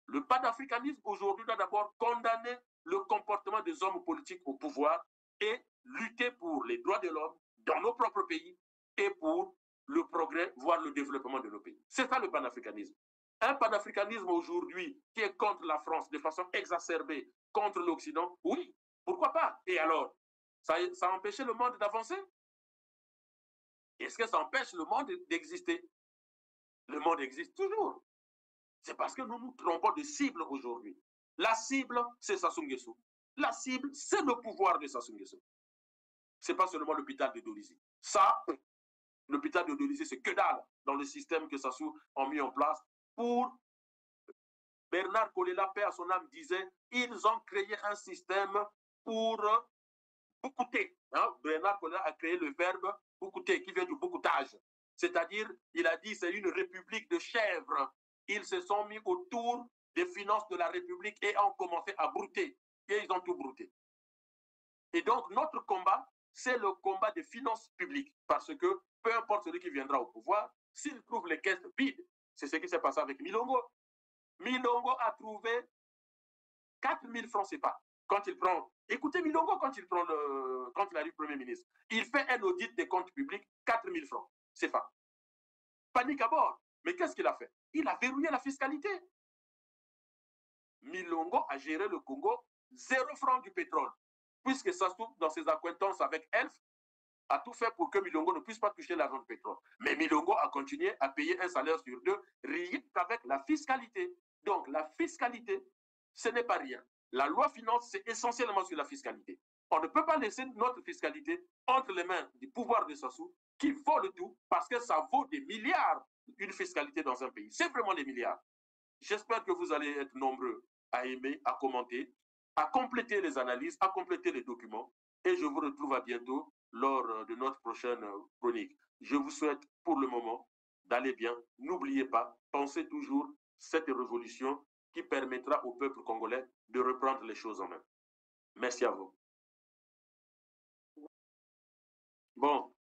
Le panafricanisme aujourd'hui doit d'abord condamner le comportement des hommes politiques au pouvoir et lutter pour les droits de l'homme dans nos propres pays et pour le progrès, voire le développement de nos pays. C'est ça le panafricanisme. Un panafricanisme aujourd'hui qui est contre la France de façon exacerbée, contre l'Occident, oui, pourquoi pas? Et alors, ça a empêché le monde d'avancer? Est-ce que ça empêche le monde d'exister? Le monde existe toujours. C'est parce que nous nous trompons de cible aujourd'hui. La cible, c'est Sassou Nguesso. La cible, c'est le pouvoir de Sassou Nguesso. Ce n'est pas seulement l'hôpital de Dolisie. Ça, l'hôpital de Dolisie, c'est que dalle dans le système que Sassou a mis en place pour... Bernard Kolela, paix à son âme, disait, ils ont créé un système pour boucouter. Hein? Bernard Kolela a créé le verbe boucouter, qui vient du boucoutage. C'est-à-dire, il a dit, c'est une république de chèvres. Ils se sont mis autour des finances de la République et ont commencé à brouter. Et ils ont tout brouté. Et donc, notre combat, c'est le combat des finances publiques. Parce que, peu importe celui qui viendra au pouvoir, s'il trouve les caisses vides, c'est ce qui s'est passé avec Milongo. Milongo a trouvé 4 000 francs CFA. Quand il prend... Écoutez, Milongo, quand il arrive Premier ministre, il fait un audit des comptes publics, 4 000 francs CFA. Panique à bord. Mais qu'est-ce qu'il a fait? Il a verrouillé la fiscalité. Milongo a géré le Congo 0 francs du pétrole. Puisque Sassou, dans ses acquaintances avec Elf, a tout fait pour que Milongo ne puisse pas toucher l'argent du pétrole. Mais Milongo a continué à payer un salaire sur 2, rien qu'avec la fiscalité. Donc la fiscalité, ce n'est pas rien. La loi finance, c'est essentiellement sur la fiscalité. On ne peut pas laisser notre fiscalité entre les mains du pouvoir de Sassou, qui volent tout parce que ça vaut des milliards, une fiscalité dans un pays. C'est vraiment des milliards. J'espère que vous allez être nombreux à aimer, à commenter, à compléter les analyses, à compléter les documents. Et je vous retrouve à bientôt lors de notre prochaine chronique. Je vous souhaite pour le moment d'aller bien. N'oubliez pas, pensez toujours cette révolution qui permettra au peuple congolais de reprendre les choses en main. Merci à vous. Bon.